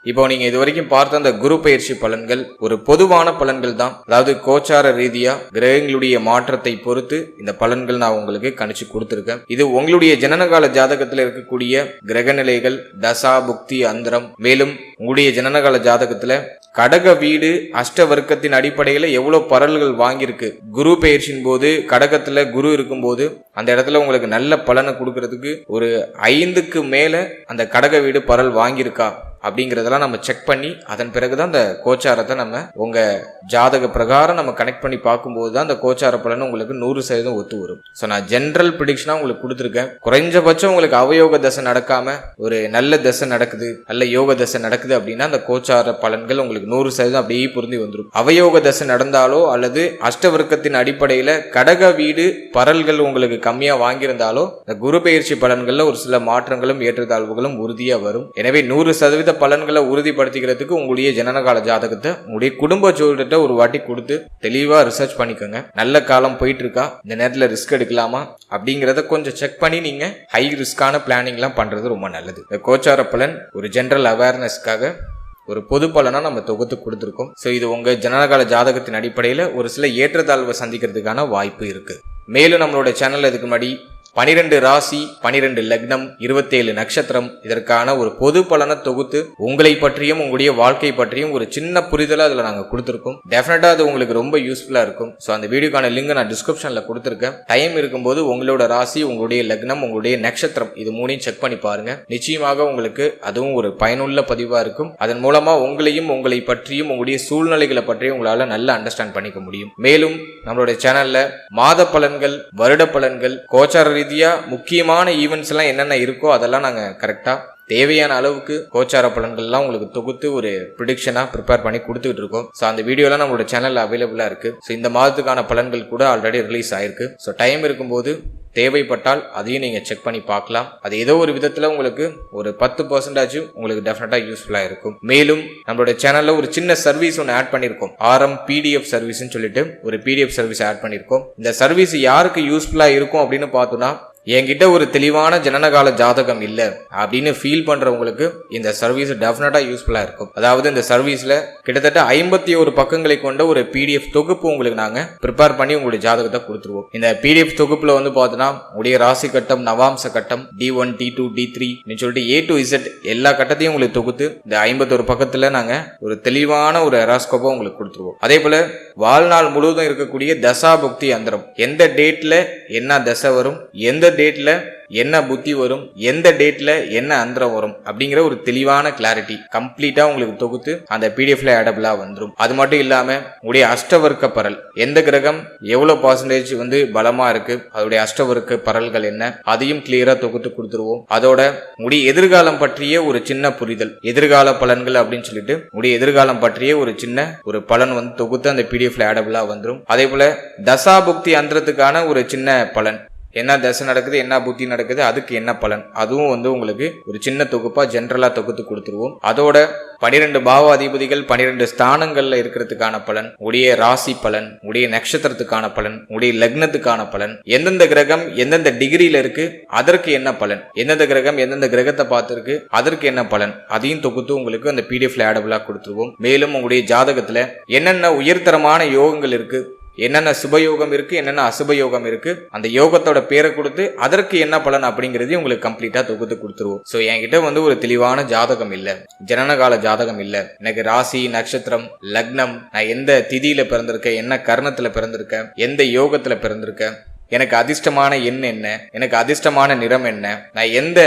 Speaker 1: இப்போ நீங்க இது வரைக்கும் பார்த்த அந்த குரு பயிற்சி பலன்கள் ஒரு பொதுவான பலன்கள் தான். அதாவது கோச்சார ரீதியா கிரகங்களுடைய மாற்றத்தை பொறுத்து இந்த பலன்கள் நான் உங்களுக்கு கணிச்சு கொடுத்துருக்கேன். இது உங்களுடைய ஜனனகால ஜாதகத்தில் இருக்கக்கூடிய கிரக நிலைகள், தசா புக்தி அந்தரம், மேலும் உங்களுடைய ஜனனகால ஜாதகத்துல கடக வீடு அஷ்ட வர்க்கத்தின் அடிப்படையில் எவ்வளவு பரல்கள் வாங்கியிருக்கு. குரு பயிற்சியின் போது கடகத்துல குரு இருக்கும் போது அந்த இடத்துல உங்களுக்கு நல்ல பலனை கொடுக்கறதுக்கு ஒரு 5க்கு மேல அந்த கடக வீடு பரல் வாங்கியிருக்கா அப்படிங்கிறதெல்லாம் நம்ம செக் பண்ணி அதன் பிறகுதான் அந்த கோச்சாரத்தை நம்ம உங்க ஜாதக பிரகாரம் நம்ம கனெக்ட் பண்ணி பார்க்கும்போது தான் அந்த கோச்சார பலன் உங்களுக்கு 100% ஒத்து வரும். ஸோ நான் ஜென்ரல் ப்ரிடிக்ஷனா உங்களுக்கு கொடுத்துருக்கேன். குறைஞ்சபட்சம் உங்களுக்கு அவயோக தசை நடக்காம ஒரு நல்ல தசை நடக்குது, நல்ல யோக தசை நடக்குது அப்படின்னா அந்த கோச்சார பலன்கள் உங்களுக்கு 100% அப்படியே பொருந்தி வந்துடும். அவயோக தசை நடந்தாலோ அல்லது அஷ்டவர்க்கத்தின் அடிப்படையில கடக வீடு பரல்கள் உங்களுக்கு கம்மியா வாங்கியிருந்தாலோ இந்த குரு பயிற்சி பலன்கள்ல ஒரு சில மாற்றங்களும் ஏற்றத்தாழ்வுகளும் உறுதியா வரும். எனவே 100% பலன்களை உறுதிப்படுத்திக்கிறதுக்கு உங்களுடைய ஜனனகால ஜாதகத்தை உங்களுடைய குடும்ப ஜோதிடத்தை ஒரு வாட்டி கொடுத்து தெளிவா ரிசர்ச் பண்ணிக்கோங்க. நல்ல காலம் போயிட்டு இருக்கா, இந்த நேரத்தில் ரிஸ்க் எடுக்கலாமா அப்படிங்கறத கொஞ்சம் செக் பண்ணி நீங்க ஹை ரிஸ்கான பிளானிங் எல்லாம் பண்றது ரொம்ப நல்லது. இந்த கோச்சார பலன் ஒரு ஜெனரல் அவேர்னஸ்க்காக ஒரு பொது பலனா நம்ம தொகுத்து கொடுத்துருக்கோம். ஸோ இது உங்க ஜனனகால ஜாதகத்தின் அடிப்படையில் ஒரு சில ஏற்றத்தாழ்வை சந்திக்கிறதுக்கான வாய்ப்பு இருக்கு. மேலும் நம்மளோட சேனல் இதுக்கு முன்னாடி 12 ராசி, 12 லக்னம், 27 நட்சத்திரம் இதற்கான ஒரு பொது பலனை தொகுத்து உங்களை பற்றியும் உங்களுடைய வாழ்க்கை பற்றியும் ஒரு சின்ன புரிதலை அதில் நாங்கள் கொடுத்துருக்கோம். டெஃபினட்டா அது உங்களுக்கு ரொம்ப யூஸ்ஃபுல்லா இருக்கும். ஸோ அந்த வீடியோக்கான லிங்க் நான் டிஸ்கிரிப்ஷன்ல கொடுத்துருக்கேன். டைம் இருக்கும்போது உங்களோட ராசி, உங்களுடைய லக்னம், உங்களுடைய நட்சத்திரம் இது 3ஐயும் செக் பண்ணி பாருங்க. நிச்சயமாக உங்களுக்கு அதுவும் ஒரு பயனுள்ள பதிவா இருக்கும். அதன் மூலமா உங்களையும் உங்களை பற்றியும் உங்களுடைய சூழ்நிலைகளை பற்றியும் உங்களால நல்லா அண்டர்ஸ்டாண்ட் பண்ணிக்க முடியும். மேலும் நம்மளுடைய சேனல்ல மாத பலன்கள், வருட பலன்கள், கோச்சார முக்கியமான ஈவெண்ட்ஸ் எல்லாம் என்னென்ன இருக்கோ அதெல்லாம் நாங்க கரெக்டா தேவையான அளவுக்கு கோச்சார பலன்கள்லாம் உங்களுக்கு தொகுத்து ஒரு ப்ரிடிக்ஷனா ப்ரிப்பேர் பண்ணி கொடுத்துட்டு இருக்கோம். ஸோ அந்த வீடியோலாம் நம்மளோட சேனல்ல அவைலபிளா இருக்கு. ஸோ இந்த மாதத்துக்கான பலன்கள் கூட ஆல்ரெடி ரிலீஸ் ஆயிருக்கு. ஸோ டைம் இருக்கும்போது தேவைப்பட்டால் அதையும் நீங்க செக் பண்ணி பார்க்கலாம். அது ஏதோ ஒரு விதத்துல உங்களுக்கு ஒரு 10% உங்களுக்கு டெஃபினட்டா யூஸ்ஃபுல்லா இருக்கும். மேலும் நம்மளோட சேனல்ல ஒரு சின்ன சர்வீஸ் ஒன்று ஆட் பண்ணிருக்கோம். PDF சர்வீஸ்னு சொல்லிட்டு ஒரு PDF சர்வீஸ் ஆட் பண்ணிருக்கோம். இந்த சர்வீஸ் யாருக்கு யூஸ்ஃபுல்லா இருக்கும் அப்படின்னு பார்த்தோம்னா, என்கிட்ட ஒரு தெளிவான ஜனனகால ஜாதகம் இல்ல அப்படின்னு ஃபீல் பண்றவங்களுக்கு இந்த சர்வீஸ் டெஃபினட்டா யூஸ்ஃபுல்லா இருக்கும். அதாவது இந்த சர்வீஸ்ல கிட்டத்தட்ட 51 பக்கங்களை கொண்ட ஒரு PDF தொகுப்பு உங்களுக்கு நாங்க ப்ரிப்பேர் பண்ணி உங்களுடைய ஜாதகத்தை கொடுத்துருவோம். இந்த PDF தொகுப்புல பார்த்தோம்னா உடைய ராசி கட்டம், நவாம்ச கட்டம், D1, D2, D3 சொல்லிட்டு A to Z எல்லா கட்டத்தையும் உங்களுக்கு தொகுத்து இந்த 51 பக்கத்துல நாங்க ஒரு தெளிவான ஒரு ஹெராஸ்கோப்பை உங்களுக்கு கொடுத்துருவோம். அதே போல வாழ்நாள் முழுவதும் இருக்கக்கூடிய தசா புக்தி அந்தரம், எந்த டேட்ல என்ன தசை வரும், எந்த டேட்ல என்ன புத்தி வரும், எந்த டேட்ல என்ன அந்தரம் வரும் அப்படிங்கிற ஒரு தெளிவான கிளாரிட்டி கம்ப்ளீட்டா உங்களுக்கு தொகுத்து அந்த பிடிஎஃப்ல ஆடபிளா வந்துடும். அது மட்டும் இல்லாம உடைய அஷ்டவர்க்க பரல், எந்த கிரகம் எவ்வளவு பர்சன்டேஜ் பலமா இருக்கு, அதோடைய அஷ்டவர்க்க பரல்கள் என்ன, அதையும் கிளியரா தொகுத்து கொடுத்துருவோம். அதோட உடைய எதிர்காலம் பற்றிய ஒரு சின்ன புரிதல், எதிர்கால பலன்கள் அப்படின்னு சொல்லிட்டு உடைய எதிர்காலம் பற்றிய ஒரு சின்ன ஒரு பலன் தொகுத்து அந்த பிடிஎஃப்ல ஆடபிளா வந்துடும். அதே போல தசாபுக்தி அந்தரத்துக்கான ஒரு சின்ன பலன், என்ன தசை நடக்குது, என்ன புத்தி நடக்குது, அதுக்கு என்ன பலன், அதுவும் உங்களுக்கு ஒரு சின்ன தொகுப்பா ஜென்ரலா தொகுத்து கொடுத்துருவோம். அதோட 12 பாவ அதிபதிகள் 12 ஸ்தானங்கள்ல இருக்கிறதுக்கான பலன், உடைய ராசி பலன், உடைய நட்சத்திரத்துக்கான பலன், உடைய லக்னத்துக்கான பலன், எந்தெந்த கிரகம் எந்தெந்த டிகிரியில இருக்கு அதற்கு என்ன பலன், எந்தெந்த கிரகம் எந்தெந்த கிரகத்தை பார்த்திருக்கு அதற்கு என்ன பலன், அதையும் தொகுத்து உங்களுக்கு அந்த பிடிஎஃப்ல ஆடபிளா கொடுத்துருவோம். மேலும் உங்களுடைய ஜாதகத்துல என்னென்ன உயர்தரமான யோகங்கள் இருக்கு, என்னென்ன சுபயோகம் இருக்கு, என்னென்ன அசுபயோகம் இருக்கு, அந்த யோகத்தோட பேரை கொடுத்து அதற்கு என்ன பலன் அப்படிங்கறதையும் உங்களுக்கு கம்ப்ளீட்டா தொகுத்து கொடுத்துருவோம். சோ என்கிட்ட ஒரு தெளிவான ஜாதகம் இல்ல, ஜனனகால ஜாதகம் இல்ல, எனக்கு ராசி நட்சத்திரம் லக்னம், நான் எந்த திதியில பிறந்திருக்கேன், என்ன கர்ணத்துல பிறந்திருக்கேன், எந்த யோகத்துல பிறந்திருக்கேன், எனக்கு அதிர்ஷ்டமான எண் என்ன, எனக்கு அதிர்ஷ்டமான நிறம் என்ன, நான் எந்த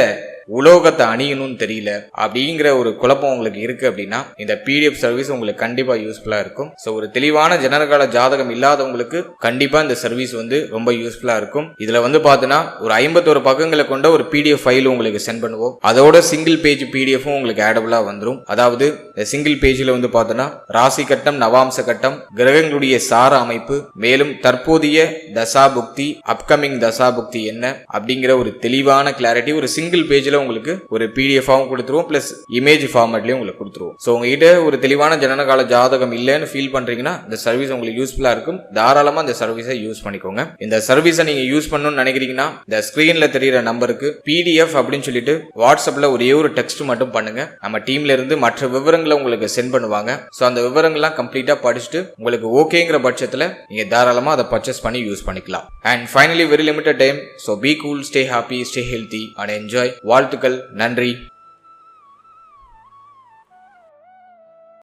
Speaker 1: உலோகத்தை அணியணும்னு தெரியல அப்படிங்கிற ஒரு குழப்பம் உங்களுக்கு இருக்கு அப்படின்னா இந்த பிடிஎஃப் சர்வீஸ் உங்களுக்கு கண்டிப்பா யூஸ்ஃபுல்லா இருக்கும். ஸோ ஒரு தெளிவான ஜனனகால ஜாதகம் இல்லாதவங்களுக்கு கண்டிப்பா இந்த சர்வீஸ் ரொம்ப யூஸ்ஃபுல்லா இருக்கும். இதுல பார்த்தோன்னா ஒரு 51 பக்கங்களை கொண்ட ஒரு பிடிஎஃப் ஃபைல் உங்களுக்கு சென்ட் பண்ணுவோம். அதோட சிங்கிள் பேஜ் பிடிஎஃப்பும் உங்களுக்கு ஆடபிளா வந்துடும். அதாவது சிங்கிள் பேஜ்ல பார்த்தோன்னா ராசி கட்டம், நவாம்ச கட்டம், கிரகங்களுடைய சார அமைப்பு, மேலும் தற்போதைய தசாபுக்தி, அப்கமிங் தசாபுக்தி என்ன அப்படிங்கிற ஒரு தெளிவான கிளாரிட்டி ஒரு சிங்கிள் பேஜ்ல உங்களுக்கு ஒரு பிடிஎஃப் கொடுத்துருவோம், பிளஸ் இமேஜ் ஃபார்மேட்லயும் உங்களுக்கு கொடுத்துருவோம். சோ உங்ககிட்ட ஒரு தெளிவான ஜனனகால ஜாதகம் இல்லைன்னு ஃபீல் பண்றீங்கன்னா இந்த சர்வீஸ் உங்களுக்கு யூஸ்ஃபுல்லா இருக்கும். தாராளமா இந்த சர்வீஸை யூஸ் பண்ணிக்கோங்க. இந்த சர்வீஸை நீங்க யூஸ் பண்ணணும்னு நினைக்கிறீங்கன்னா இந்த ஸ்கிரீன்ல தெரியுற நம்பருக்கு பிடிஎஃப் அப்படின்னு சொல்லிட்டு வாட்ஸ்அப்ல ஒரே ஒரு டெக்ஸ்ட் மட்டும் பண்ணுங்க. நம்ம டீம்ல இருந்து மற்ற விவரங்களை உங்களுக்கு சென்ட் பண்ணுவாங்க. சோ அந்த விவரங்கள்லாம் கம்ப்ளீட்டா படிச்சுட்டு உங்களுக்கு ஓகேங்கிற பட்சத்துல நீங்க தாராளமா அதை பர்ச்சேஸ் பண்ணி யூஸ் பண்ணிக்கலாம். And finally very limited time. So be cool, stay happy, stay healthy and enjoy. வாழ்த்துக்கள். நன்றி.